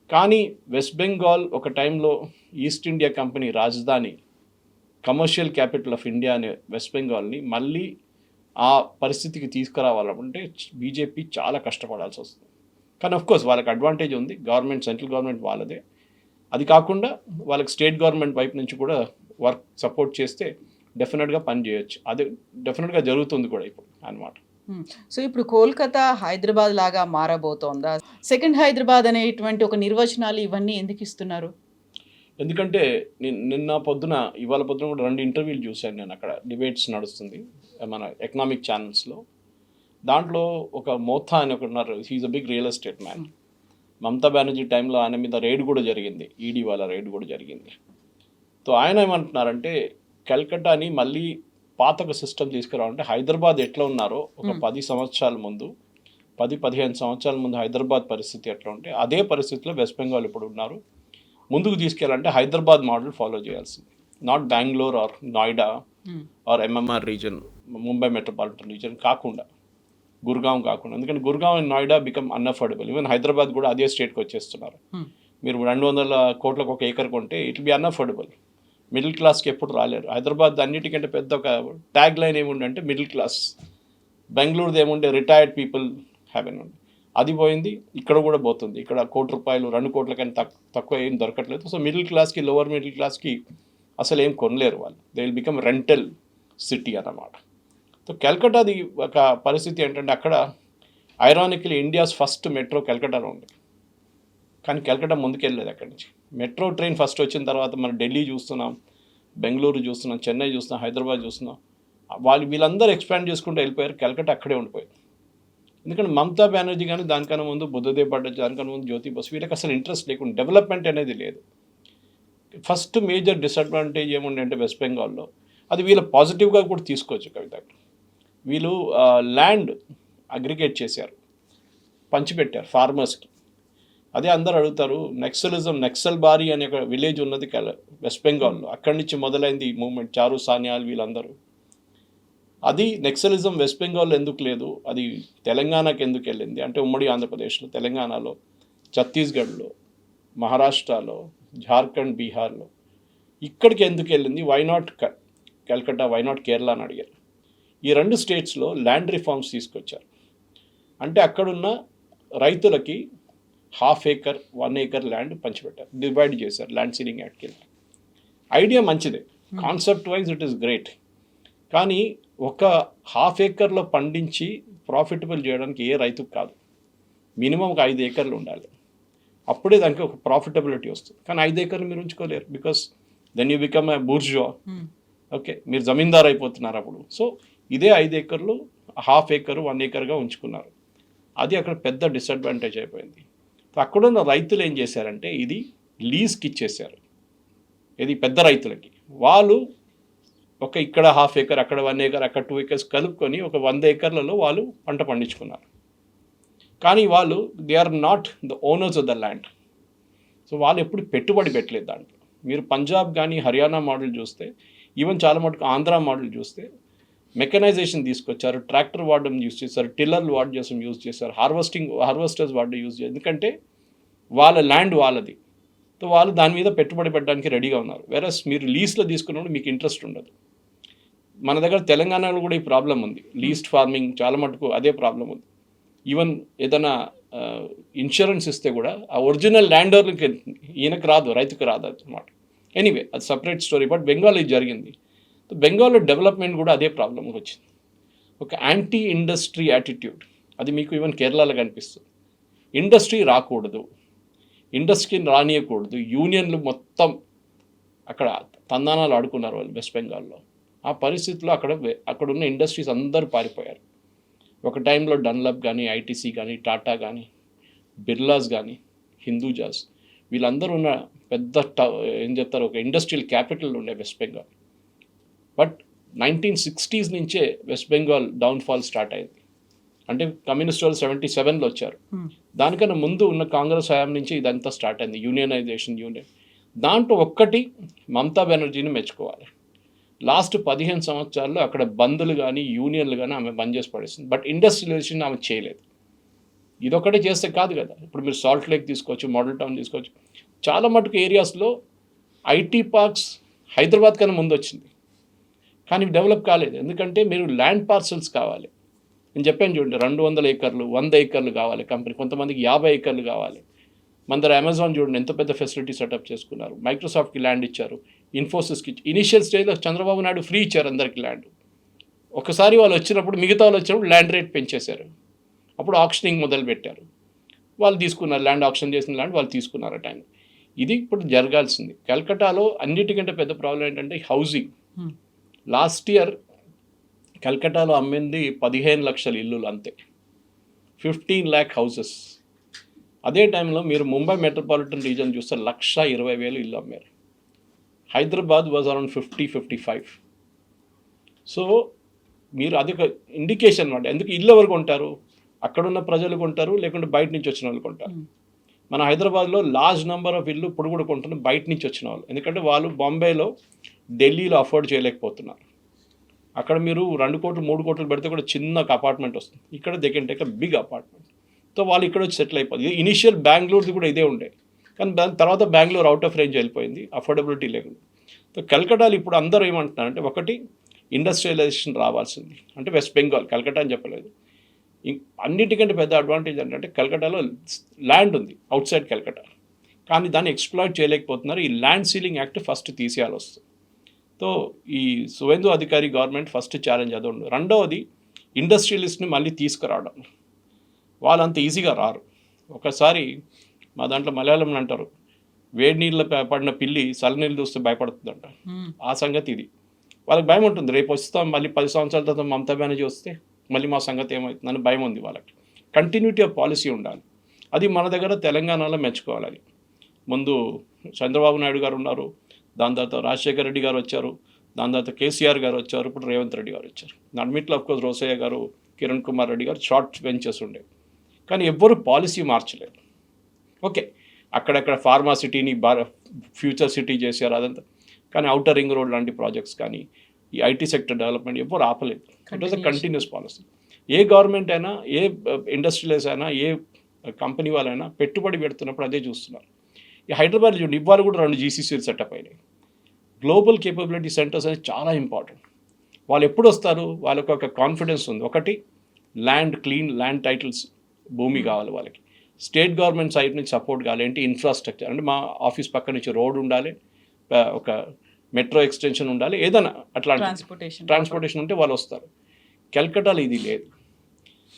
కానీ వెస్ట్ బెంగాల్ ఒక టైంలో ఈస్ట్ ఇండియా కంపెనీ రాజధాని, కమర్షియల్ క్యాపిటల్ ఆఫ్ ఇండియా అనే వెస్ట్ బెంగాల్ని మళ్ళీ ఆ పరిస్థితికి తీసుకురావాలంటే బీజేపీ చాలా కష్టపడాల్సి వస్తుంది. కానీ ఆఫ్కోర్స్ వాళ్ళకి అడ్వాంటేజ్ ఉంది, గవర్నమెంట్, సెంట్రల్ గవర్నమెంట్ వాళ్ళదే. అది కాకుండా వాళ్ళకి స్టేట్ గవర్నమెంట్ వైపు నుంచి కూడా వర్క్ సపోర్ట్ చేస్తే డెఫినెట్గా పని చేయొచ్చు. అది డెఫినెట్గా జరుగుతుంది కూడా ఇప్పుడు అన్నమాట. సో ఇప్పుడు కోల్కతా హైదరాబాద్ లాగా మారబోతోందా? సెకండ్ హైదరాబాద్ అనేటువంటి ఒక నిర్వచనాలు ఇవన్నీ ఎందుకు ఇస్తున్నారు? ఎందుకంటే ఇవాళ పొద్దున కూడా 2 ఇంటర్వ్యూలు చూశాను నేను. అక్కడ డిబేట్స్ నడుస్తుంది మన ఎకనామిక్ ఛానల్స్లో. దాంట్లో ఒక మోథా అని ఒకటి ఉన్నారు, he's a big real estate man. Mamata Banerjee టైంలో ఆయన మీద రైడ్ కూడా జరిగింది, ఈడీ వాళ్ళ రైడ్ కూడా జరిగింది. సో ఆయన ఏమంటున్నారంటే కల్కట్టాని మళ్ళీ పాతక సిస్టమ్ తీసుకురావాలంటే హైదరాబాద్ ఎట్లా ఉన్నారో ఒక 10 సంవత్సరాల ముందు, 10-15 సంవత్సరాల ముందు హైదరాబాద్ పరిస్థితి ఎట్లా ఉంటే అదే పరిస్థితిలో వెస్ట్ బెంగాల్ ఇప్పుడు ఉన్నారు. ముందుకు తీసుకెళ్ళాలంటే హైదరాబాద్ మోడల్ ఫాలో చేయాల్సింది, not Bengaluru or Noida or MMR region, Mumbai metropolitan region కాకుండా, గుర్గావ్ కాకుండా. ఎందుకంటే Gurgaon and Noida become unaffordable. Even Hyderabad కూడా అదే స్టేట్కి వచ్చేస్తున్నారు. మీరు 200 కోట్లకు ఒక ఏకర్ కొంటే ఇట్ బి అన్అఫోర్డబుల్, మిడిల్ క్లాస్కి ఎప్పుడు రాలేరు. హైదరాబాద్ అన్నిటికంటే పెద్ద ఒక ట్యాగ్ లైన్ ఏముండంటే మిడిల్ క్లాస్. బెంగళూరుది ఏముండే రిటైర్డ్ పీపుల్ హ్యావ్ ఎన్, అది పోయింది, ఇక్కడ కూడా పోతుంది. ఇక్కడ 1 కోటి రూపాయలు 2 కోట్ల కంటే తక్కువ ఏం దొరకట్లేదు. సో మిడిల్ క్లాస్కి, లోవర్ మిడిల్ క్లాస్కి అసలు ఏం కొనలేరు వాళ్ళు. They will become rental city అన్నమాట. సో కల్కట్టాది ఒక పరిస్థితి ఏంటంటే అక్కడ ఐరానికలీ ఇండియాస్ ఫస్ట్ మెట్రో కల్కట్టాలో ఉంది, కానీ కల్కట్టా ముందుకెళ్ళలేదు అక్కడి నుంచి. మెట్రో ట్రైన్ ఫస్ట్ వచ్చిన తర్వాత మనం ఢిల్లీ చూస్తున్నాం, బెంగళూరు చూస్తున్నాం, చెన్నై చూస్తున్నాం, హైదరాబాద్ చూస్తున్నాం. వీళ్ళందరూ ఎక్స్పాండ్ చేసుకుంటూ వెళ్ళిపోయారు, కల్కట్టా అక్కడే ఉండిపోయింది. ఎందుకంటే మమతా బెనర్జీ కానీ దానికన్నా ముందు బుద్ధదేవ్ భట్టాచార్య, దానికన్నా ముందు జ్యోతి బసు, వీళ్ళకి అసలు ఇంట్రెస్ట్ లేకుండా, డెవలప్మెంట్ అనేది లేదు. ఫస్ట్ మేజర్ డిసడ్వాంటేజ్ ఏముండే అంటే వెస్ట్ బెంగాల్లో, అది వీళ్ళు పాజిటివ్గా కూడా తీసుకోవచ్చు కవిత, వీళ్ళు ల్యాండ్ అగ్రిగేట్ చేశారు, పంచిపెట్టారు ఫార్మర్స్కి. అదే అందరు అడుగుతారు, నక్సల్ బారీ అనే ఒక విలేజ్ ఉన్నది వెస్ట్ బెంగాల్లో, అక్కడి నుంచి మొదలైంది ఈ మూమెంట్, చారు సాన్యాల్ వీళ్ళందరూ. అది నక్సలిజం వెస్ట్ బెంగాల్లో ఎందుకు లేదు, అది తెలంగాణకి ఎందుకు వెళ్ళింది అంటే ఉమ్మడి ఆంధ్రప్రదేశ్లో, తెలంగాణలో, ఛత్తీస్గఢ్లో, మహారాష్ట్రలో, జార్ఖండ్, బీహార్లో, ఇక్కడికి ఎందుకు వెళ్ళింది, why not Calcutta, why not Kerala అని అడిగారు. ఈ 2 స్టేట్స్లో ల్యాండ్ రిఫార్మ్స్ తీసుకొచ్చారు. అంటే అక్కడున్న రైతులకి 1/2 ఏకర్ 1 ఏకర్ ల్యాండ్ పంచిపెట్టారు, డివైడ్ చేశారు ల్యాండ్ సీలింగ్ యాక్ట్కి వెళ్ళి. ఐడియా మంచిదే, concept wise it is great. కానీ ఒక 1/2 ఏకర్లో పండించి ప్రాఫిటబుల్ చేయడానికి ఏ రైతుకు కాదు, మినిమం ఒక 5 ఏకర్లు ఉండాలి, అప్పుడే దానికి ఒక ప్రాఫిటబిలిటీ వస్తుంది. కానీ 5 ఏకర్లు మీరు ఉంచుకోలేరు, because then you become a bourgeois. Okay, మీరు జమీందార్ అయిపోతున్నారు అప్పుడు. సో ఇదే 5 ఏకర్లు 1/2 ఏకర్ 1 ఏకర్గా ఉంచుకున్నారు, అది అక్కడ పెద్ద డిసడ్వాంటేజ్ అయిపోయింది. అక్కడున్న రైతులు ఏం చేశారంటే ఇది లీజ్కి ఇచ్చేశారు, ఇది పెద్ద రైతులకి. వాళ్ళు ఇక్కడ 1/2 ఏకర్, అక్కడ 1 ఏకర్, అక్కడ 2 ఏకర్స్ కలుపుకొని ఒక 100 ఏకర్లలో వాళ్ళు పంట పండించుకున్నారు. కానీ వాళ్ళు they are not the owners of the land. So వాళ్ళు ఎప్పుడు పెట్టుబడి పెట్టలేదు దాంట్లో. మీరు పంజాబ్ కానీ హర్యానా మోడల్ చూస్తే, ఈవెన్ చాలా మటుకు ఆంధ్ర మోడల్ చూస్తే మెకనైజేషన్ తీసుకొచ్చారు, ట్రాక్టర్ వాడడం యూజ్ చేశారు, టిల్లర్లు యూజ్ చేశారు, హార్వెస్టర్స్ యూజ్ చేశారు. ఎందుకంటే వాళ్ళ ల్యాండ్ వాళ్ళది, సో వాళ్ళు దాని మీద పెట్టుబడి పెట్టడానికి రెడీగా ఉన్నారు. వేరస్ మీరు లీజ్లో తీసుకున్నప్పుడు మీకు ఇంట్రెస్ట్ ఉండదు. మన దగ్గర తెలంగాణలో కూడా ఈ ప్రాబ్లం ఉంది, లీజ్డ్ ఫార్మింగ్ చాలా మటుకు అదే ప్రాబ్లం ఉంది. ఈవెన్ ఏదైనా ఇన్సూరెన్స్ ఇస్తే కూడా ఆ ఒరిజినల్ ల్యాండ్ ఓనర్కి ఈయనకు రాదు, రైతుకు రాదు అన్నమాట. ఎనీవే అది సపరేట్ స్టోరీ. బట్ బెంగాల్ ఇది జరిగింది. బెంగాల్లో డెవలప్మెంట్ కూడా అదే ప్రాబ్లం వచ్చింది, ఒక యాంటీ ఇండస్ట్రీ యాటిట్యూడ్. అది మీకు ఈవెన్ కేరళలో కనిపిస్తుంది. ఇండస్ట్రీ రాకూడదు, ఇండస్ట్రీని రానియకూడదు, యూనియన్లు మొత్తం అక్కడ తందానాలు ఆడుకున్నారు వాళ్ళు వెస్ట్ బెంగాల్లో. ఆ పరిస్థితుల్లో అక్కడ ఉన్న ఇండస్ట్రీస్ అందరూ పారిపోయారు. ఒక టైంలో డన్లప్ కానీ, ఐటీసీ కానీ, టాటా కానీ, బిర్లాస్ కానీ, హిందూజాస్, వీళ్ళందరూ ఉన్న పెద్ద ఏం చెప్తారు, ఒక ఇండస్ట్రియల్ క్యాపిటల్ ఉండే వెస్ట్ బెంగాల్. బట్ 1960s నుంచే వెస్ట్ బెంగాల్ డౌన్ఫాల్ స్టార్ట్ అయింది. అంటే కమ్యూనిస్ట్ వాళ్ళు 77లో వచ్చారు. దానికన్నా ముందు ఉన్న కాంగ్రెస్ హయాం నుంచి ఇదంతా స్టార్ట్ అయింది, యూనియన్. దాంట్లో ఒక్కటి మమతా బెనర్జీని మెచ్చుకోవాలి. లాస్ట్ 15 సంవత్సరాల్లో అక్కడ బంద్లు కానీ, యూనియన్లు కానీ ఆమె బంద్ చేసి పడేసింది. బట్ ఇండస్ట్రియలైజేషన్ ఆమె చేయలేదు. ఇదొక్కటే చేస్తే కాదు కదా. ఇప్పుడు మీరు సాల్ట్ లేక్ తీసుకోవచ్చు, మోడల్ టౌన్ తీసుకోవచ్చు. చాలా మటుకు ఏరియాస్లో ఐటీ పార్క్స్ హైదరాబాద్ కన్నా ముందు వచ్చింది, కానీ డెవలప్ కాలేదు. ఎందుకంటే మీరు ల్యాండ్ పార్సల్స్ కావాలి. నేను చెప్పాను చూడండి, 200 ఏకర్లు 100 ఏకర్లు కావాలి కంపెనీ, కొంతమందికి 50 ఏకర్లు కావాలి. మన దగ్గర అమెజాన్ చూడండి ఎంత పెద్ద ఫెసిలిటీ సెటప్ చేసుకున్నారు. మైక్రోసాఫ్ట్కి ల్యాండ్ ఇచ్చారు, ఇన్ఫోసిస్కి ఇనిషియల్ స్టేజ్లో చంద్రబాబు నాయుడు ఫ్రీ ఇచ్చారు అందరికి ల్యాండ్. ఒకసారి వాళ్ళు వచ్చినప్పుడు, మిగతా వాళ్ళు వచ్చినప్పుడు ల్యాండ్ రేట్ పెంచేశారు. అప్పుడు ఆక్షనింగ్ మొదలుపెట్టారు. వాళ్ళు తీసుకున్నారు, ల్యాండ్ ఆక్షన్ చేసిన ల్యాండ్ వాళ్ళు తీసుకున్నారు ఆ టైం. ఇది ఇప్పుడు జరగాల్సింది. కల్కటాలో అన్నిటికంటే పెద్ద ప్రాబ్లం ఏంటంటే హౌసింగ్. లాస్ట్ ఇయర్ కల్కటాలో అమ్మింది 15 లక్షల ఇల్లులు అంతే, 15 lakh హౌసెస్. అదే టైంలో మీరు ముంబై మెట్రోపాలిటన్ రీజన్ చూస్తే 1,20,000 ఇల్లు అమ్మారు. Hyderabad was around 50-55. సో మీరు అది ఒక ఇండికేషన్ అన్నమాట. ఎందుకు ఇల్లు ఎవరు కొంటారు? అక్కడున్న ప్రజలు కొంటారు, లేకుంటే బయట నుంచి వచ్చిన వాళ్ళు కొంటారు. మన హైదరాబాద్లో లార్జ్ నెంబర్ ఆఫ్ ఇల్లు ఇప్పుడు కూడా కొంటున్నారు బయట నుంచి వచ్చిన వాళ్ళు. ఎందుకంటే వాళ్ళు బాంబేలో, ఢిల్లీలో అఫోర్డ్ చేయలేకపోతున్నారు. అక్కడ మీరు 2 కోట్లు 3 కోట్లు పెడితే కూడా చిన్న ఒక అపార్ట్మెంట్ వస్తుంది. ఇక్కడ they can take a big apartment. So వాళ్ళు ఇక్కడ వచ్చి సెటిల్ అయిపోతుంది. ఇనిషియల్ బెంగళూరుది కూడా ఇదే ఉండే, కానీ దాని తర్వాత బెంగళూరు అవుట్ ఆఫ్ రేంజ్ వెళ్ళిపోయింది, అఫోర్డబిలిటీ లేకుండా. సో కల్కటాలో ఇప్పుడు అందరూ ఏమంటున్నారంటే, ఒకటి ఇండస్ట్రియలైజేషన్ రావాల్సింది. అంటే వెస్ట్ బెంగాల్, కల్కటా అని చెప్పలేదు. అన్నిటికంటే పెద్ద అడ్వాంటేజ్ ఏంటంటే కల్కటాలో ల్యాండ్ ఉంది అవుట్ సైడ్ కల్కటా, కానీ దాన్ని ఎక్స్ప్లాయిట్ చేయలేకపోతున్నారు. ఈ ల్యాండ్ సీలింగ్ యాక్ట్ ఫస్ట్ తీసేయాల్సి వస్తుంది. సో ఈ సువేందు అధికారి గవర్నమెంట్ ఫస్ట్ ఛాలెంజ్ అది ఉంది. రెండవది ఇండస్ట్రియలిస్ట్ని మళ్ళీ తీసుకురావడం. వాళ్ళంత ఈజీగా రారు. ఒకసారి మా దాంట్లో మలయాళంలో అంటారు, వేడి నీళ్ళు పడిన పిల్లి చల్లనీళ్ళు చూస్తే భయపడుతుందంట. ఆ సంగతి ఇది. వాళ్ళకి భయం ఉంటుంది, రేపు వస్తాం మళ్ళీ 10 సంవత్సరాల తర్వాత మమతా బెనర్జీ వస్తే మళ్ళీ మా సంగతి ఏమవుతుందని భయం ఉంది వాళ్ళకి. కంటిన్యూటీ ఆఫ్ పాలసీ ఉండాలి. అది మన దగ్గర తెలంగాణలో మెచ్చుకోవాలి. అది ముందు చంద్రబాబు నాయుడు గారు ఉన్నారు, దాని తర్వాత రాజశేఖర రెడ్డి గారు వచ్చారు, దాని తర్వాత కేసీఆర్ గారు వచ్చారు, ఇప్పుడు రేవంత్ రెడ్డి గారు వచ్చారు. అన్నిట్లో అఫ్కోర్స్ రోసయ్య గారు, కిరణ్ కుమార్ రెడ్డి గారు షార్ట్ బెంచెస్ ఉండేవి, కానీ ఎవ్వరు పాలసీ మార్చలేదు. ఓకే, అక్కడక్కడ ఫార్మా సిటీని ఫ్యూచర్ సిటీ చేశారు అదంతా, కానీ అవుటర్ రింగ్ రోడ్ లాంటి ప్రాజెక్ట్స్ కానీ, ఈ ఐటీ సెక్టర్ డెవలప్మెంట్ ఎవ్వరు ఆపలేదు. It was a continuous policy. A government అయినా, ఏ ఇండస్ట్రియలైజ్ అయినా, ఏ కంపెనీ వాళ్ళైనా పెట్టుబడి పెడుతున్నప్పుడు అదే చూస్తున్నారు. ఈ హైదరాబాద్ చూడండి, ఇవాళ కూడా 2 జీసీసీలు సెటప్ అయినాయి. గ్లోబల్ కేపబిలిటీ సెంటర్స్ అనేది చాలా ఇంపార్టెంట్. వాళ్ళు ఎప్పుడు వస్తారు? వాళ్ళకి ఒక కాన్ఫిడెన్స్ ఉంది. ఒకటి, క్లీన్ ల్యాండ్ టైటిల్స్, భూమి కావాలి వాళ్ళకి. స్టేట్ గవర్నమెంట్ సైడ్ నుంచి సపోర్ట్ కావాలి. ఏంటి? ఇన్ఫ్రాస్ట్రక్చర్. అంటే మా ఆఫీస్ పక్క నుంచి రోడ్ ఉండాలి, ఒక మెట్రో ఎక్స్టెన్షన్ ఉండాలి, ఏదైనా అట్లాంటి ట్రాన్స్పోర్టేషన్ ఉంటే వాళ్ళు వస్తారు. కల్కటాలో ఇది లేదు,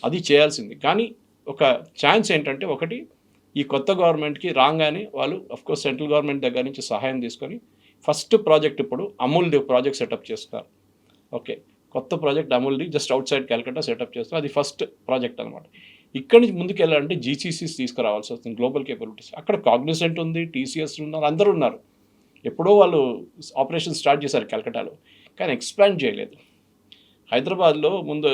అది చేయాల్సింది. కానీ ఒక ఛాన్స్ ఏంటంటే, ఒకటి, ఈ కొత్త గవర్నమెంట్కి రాగానే వాళ్ళు అఫ్కోర్స్ సెంట్రల్ గవర్నమెంట్ దగ్గర నుంచి సహాయం తీసుకొని ఫస్ట్ ప్రాజెక్ట్ ఇప్పుడు అమూల్ది ప్రాజెక్ట్ సెటప్ చేస్తున్నారు. ఓకే, కొత్త ప్రాజెక్ట్ అమూల్ది just outside Calcutta setup చేస్తున్నారు. అది ఫస్ట్ ప్రాజెక్ట్ అనమాట. ఇక్కడి నుంచి ముందుకు వెళ్ళాలంటే జీసీసీస్ తీసుకురావాల్సి వస్తుంది, గ్లోబల్ కేపబిలిటీస్. అక్కడ కాగ్నిసెంట్ ఉంది, టీసీఎస్ ఉన్నారు, అందరూ ఉన్నారు. ఎప్పుడో వాళ్ళు ఆపరేషన్ స్టార్ట్ చేశారు కల్కటాలో, కానీ ఎక్స్పాండ్ చేయలేదు. హైదరాబాద్లో ముందు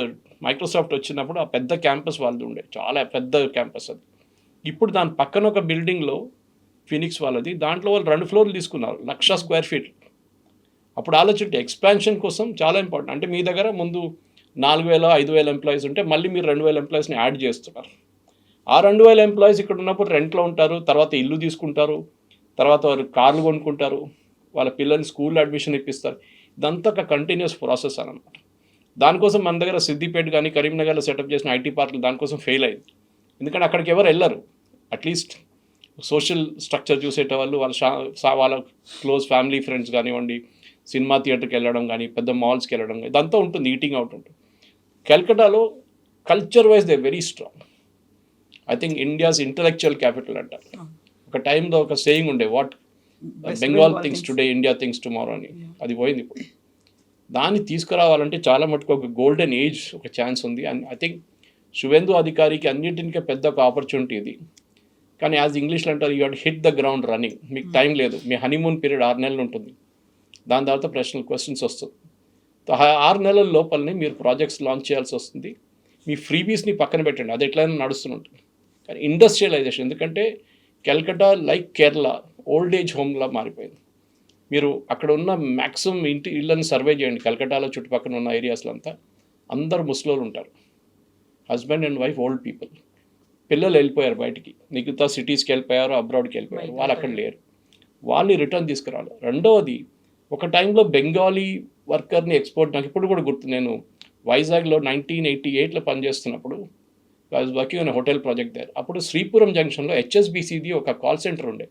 మైక్రోసాఫ్ట్ వచ్చినప్పుడు ఆ పెద్ద క్యాంపస్ వాళ్ళది ఉండే, చాలా పెద్ద క్యాంపస్ అది. ఇప్పుడు దాని పక్కన ఒక బిల్డింగ్లో ఫినిక్స్ వాళ్ళది, దాంట్లో వాళ్ళు 2 ఫ్లోర్లు తీసుకున్నారు, 1,00,000 స్క్వేర్ ఫీట్. అప్పుడు ఆలోచింటే ఎక్స్పాన్షన్ కోసం చాలా ఇంపార్టెంట్. అంటే మీ దగ్గర ముందు 4,000-5,000 ఎంప్లాయీస్ ఉంటే మళ్ళీ మీరు 2,000 ఎంప్లాయీస్ని యాడ్ చేస్తున్నారు. ఆ 2,000 ఎంప్లాయీస్ ఇక్కడ ఉన్నప్పుడు రెంట్లో ఉంటారు, తర్వాత ఇల్లు తీసుకుంటారు, తర్వాత వారు కార్లు కొనుక్కుంటారు, వాళ్ళ పిల్లల్ని స్కూల్లో అడ్మిషన్ ఇప్పిస్తారు. ఇదంతా ఒక కంటిన్యూస్ ప్రాసెస్ అనమాట. దానికోసం మన దగ్గర సిద్దిపేట కానీ కరీంనగర్లో సెటప్ చేసిన ఐటీ పార్కులు దానికోసం ఫెయిల్ అయింది. ఎందుకంటే అక్కడికి ఎవరు వెళ్ళరు. అట్లీస్ట్ సోషల్ స్ట్రక్చర్ చూసేటవాళ్ళు, వాళ్ళ క్లోజ్ ఫ్యామిలీ ఫ్రెండ్స్ కానివ్వండి, సినిమా థియేటర్కి వెళ్ళడం కానీ, పెద్ద మాల్స్కి వెళ్ళడం కానీ, ఇదంతా ఉంటుంది, ఈటింగ్ అవుట్ ఉంటుంది. కల్కటాలో culture wise they very strong. I think India's intellectual capital అంటారు. ఒక టైంలో ఒక సేయింగ్ ఉండే, what Bengal thinks today India thinks tomorrow అని. అది పోయింది ఇప్పుడు. దాన్ని తీసుకురావాలంటే చాలా మటుకు ఒక గోల్డెన్ ఏజ్ ఒక ఛాన్స్ ఉంది. అండ్ ఐ థింక్ శువెందు అధికారికి అన్నింటికే పెద్ద ఒక ఆపర్చునిటీ ఇది. కానీ యాజ్ ఇంగ్లీష్లో అంటారు, you head hit the ground running. మీకు టైం లేదు. మీ హనీమూన్ పీరియడ్ 6 నెలలు ఉంటుంది. దాని తర్వాత క్వశ్చన్స్ వస్తుంది. 6 నెలల లోపలనే మీరు ప్రాజెక్ట్స్ లాంచ్ చేయాల్సి వస్తుంది. మీ ఫ్రీబీస్ని పక్కన పెట్టండి, అది ఎట్లయినా నడుస్తుంటుంది. కానీ ఇండస్ట్రియలైజేషన్, ఎందుకంటే Calcutta like Kerala old age హోమ్లా మారిపోయింది. మీరు అక్కడ ఉన్న మ్యాక్సిమం ఇళ్ళని సర్వే చేయండి. కల్కట్టాలో చుట్టుపక్కల ఉన్న ఏరియాస్లో అంతా అందరు ముస్లింలు ఉంటారు. Husband and wife old people. పిల్లలు వెళ్ళిపోయారు బయటికి, మిగతా సిటీస్కి వెళ్ళిపోయారు, అబ్రాడ్కి వెళ్ళిపోయారు. వాళ్ళు అక్కడ లేరు. వాళ్ళని రిటర్న్ తీసుకురావాలి. రెండవది, ఒక టైంలో బెంగాలీ వర్కర్ని ఎక్స్పోర్ట్, నాకు ఇప్పుడు కూడా గుర్తు, నేను వైజాగ్లో 1988లో పనిచేస్తున్నప్పుడు I was working on hotel project there. అప్పుడు శ్రీపురం జంక్షన్లో హెచ్ఎస్బిసిది ఒక కాల్ సెంటర్ ఉండే.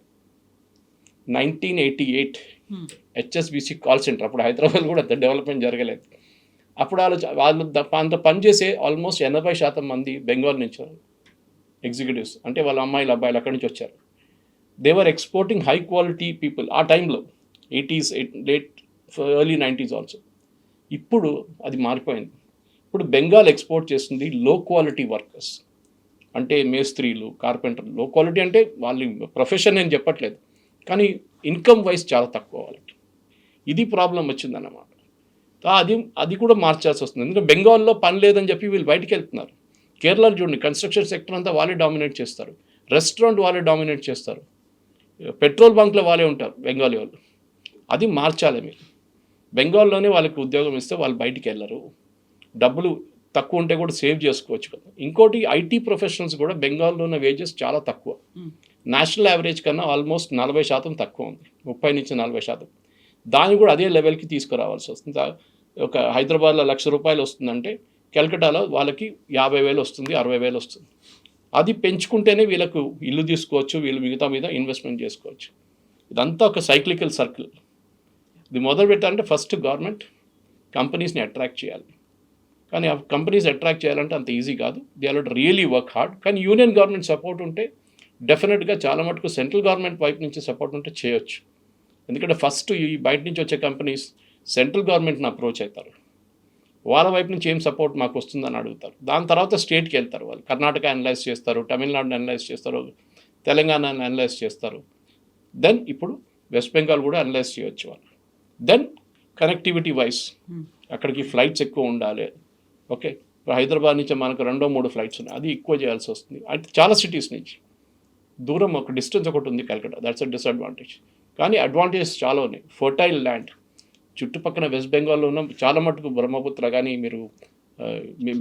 1988 హెచ్ఎస్బిసి కాల్ సెంటర్. అప్పుడు హైదరాబాద్ కూడా అంత డెవలప్మెంట్ జరగలేదు. అప్పుడు వాళ్ళు అంత పనిచేసే ఆల్మోస్ట్ 80% మంది బెంగాల్ నుంచి ఎగ్జిక్యూటివ్స్, అంటే వాళ్ళ అమ్మాయిలు అబ్బాయిలు అక్కడి నుంచి వచ్చారు. They were exporting high quality people ఆ టైంలో, 80s, late early 90s also. ఇప్పుడు అది మారిపోయింది. ఇప్పుడు బెంగాల్ ఎక్స్పోర్ట్ చేస్తుంది లో క్వాలిటీ వర్కర్స్, అంటే మేస్త్రీలు, కార్పెంటర్లు. లో క్వాలిటీ అంటే వాళ్ళ ప్రొఫెషన్ నేను చెప్పట్లేదు, కానీ ఇన్కమ్ వైజ్ చాలా తక్కువ వాళ్ళకి. ఇది ప్రాబ్లం వచ్చిందన్నమాట. అది కూడా మార్చాల్సి వస్తుంది. ఎందుకంటే బెంగాల్లో పని లేదని చెప్పి వీళ్ళు బయటికి వెళ్తున్నారు. కేరళలో చూడండి, కన్స్ట్రక్షన్ సెక్టర్ అంతా వాళ్ళే డామినేట్ చేస్తారు, రెస్టారెంట్ వాళ్ళే డామినేట్ చేస్తారు, పెట్రోల్ బంక్లో వాళ్ళే ఉంటారు బెంగాలీ వాళ్ళు. అది మార్చాలి మీరు. బెంగాల్లోనే వాళ్ళకి ఉద్యోగం ఇస్తే వాళ్ళు బయటికి వెళ్ళరు. డబ్బులు తక్కువ ఉంటే కూడా సేవ్ చేసుకోవచ్చు కదా. ఇంకోటి, ఐటీ ప్రొఫెషనల్స్ కూడా బెంగాల్లో ఉన్న వేజెస్ చాలా తక్కువ. నేషనల్ యావరేజ్ కన్నా ఆల్మోస్ట్ 40% తక్కువ ఉంది, 30 నుంచి 40%. దాన్ని కూడా అదే లెవెల్కి తీసుకురావాల్సి వస్తుంది. ఒక హైదరాబాద్లో ₹1,00,000 వస్తుందంటే కల్కటాలో వాళ్ళకి 50,000 వస్తుంది, 60,000 వస్తుంది. అది పెంచుకుంటేనే వీళ్ళకు ఇల్లు తీసుకోవచ్చు, వీళ్ళు మిగతా మీద ఇన్వెస్ట్మెంట్ చేసుకోవచ్చు. ఇదంతా ఒక సైక్లికల్ సర్కిల్. ఇది మొదలు పెట్టాలంటే ఫస్ట్ గవర్నమెంట్ కంపెనీస్ని అట్రాక్ట్ చేయాలి. కానీ ఆ కంపెనీస్ అట్రాక్ట్ చేయాలంటే అంత ఈజీ కాదు. They are really work hard. కానీ యూనియన్ గవర్నమెంట్ సపోర్ట్ ఉంటే డెఫినెట్గా చాలా మటుకు సెంట్రల్ గవర్నమెంట్ వైపు నుంచి సపోర్ట్ ఉంటే చేయొచ్చు. ఎందుకంటే ఫస్ట్ ఈ బయట నుంచి వచ్చే కంపెనీస్ సెంట్రల్ గవర్నమెంట్ని అప్రోచ్ అవుతారు. వాళ్ళ వైపు నుంచి ఏం సపోర్ట్ మాకు వస్తుందని అడుగుతారు. దాని తర్వాత స్టేట్కి వెళ్తారు. వాళ్ళు కర్ణాటక అనలైజ్ చేస్తారు, తమిళనాడుని అనలైజ్ చేస్తారు, తెలంగాణని అనలైజ్ చేస్తారు. దెన్ ఇప్పుడు వెస్ట్ బెంగాల్ కూడా అనలైజ్ చేయొచ్చు వాళ్ళు. దెన్ కనెక్టివిటీ వైజ్ అక్కడికి ఫ్లైట్స్ ఎక్కువ ఉండాలి. ఓకే, ఇప్పుడు హైదరాబాద్ నుంచి మనకు 2-3 ఫ్లైట్స్ ఉన్నాయి, అది ఎక్కువ చేయాల్సి వస్తుంది. అంటే చాలా సిటీస్ నుంచి దూరం, ఒక డిస్టెన్స్ ఒకటి ఉంది కల్కటా, దట్స్ అ డిసడ్వాంటేజ్. కానీ అడ్వాంటేజెస్ చాలా ఉన్నాయి. ఫర్టైల్ ల్యాండ్ చుట్టుపక్కల వెస్ట్ బెంగాల్లో ఉన్న చాలా మటుకు బ్రహ్మపుత్ర కానీ మీరు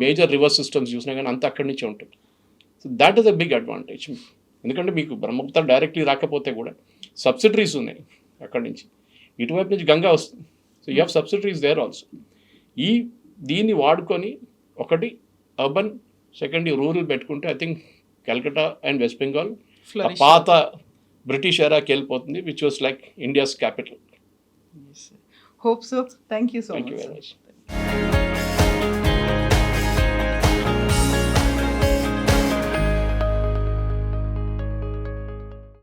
మేజర్ రివర్ సిస్టమ్స్ చూసినా కానీ అంతా అక్కడి నుంచే ఉంటుంది. So that is a big advantage. ఎందుకంటే మీకు బ్రహ్మపుత్ర డైరెక్ట్లీ రాకపోతే కూడా సబ్సిడరీస్ ఉన్నాయి అక్కడి నుంచి. ఇటువైపు నుంచి గంగా వస్తుంది. So you have subsidiaries there also. దీన్ని వాడుకొని ఒకటి అర్బన్, సెకండ్ రూరల్ పెట్టుకుంటే I think Calcutta and west Bengal పాత బ్రిటిష్ ఎరాకి వెళ్ళిపోతుంది, which was like India's capital. Hope so. Thank you so much. Thank you very much.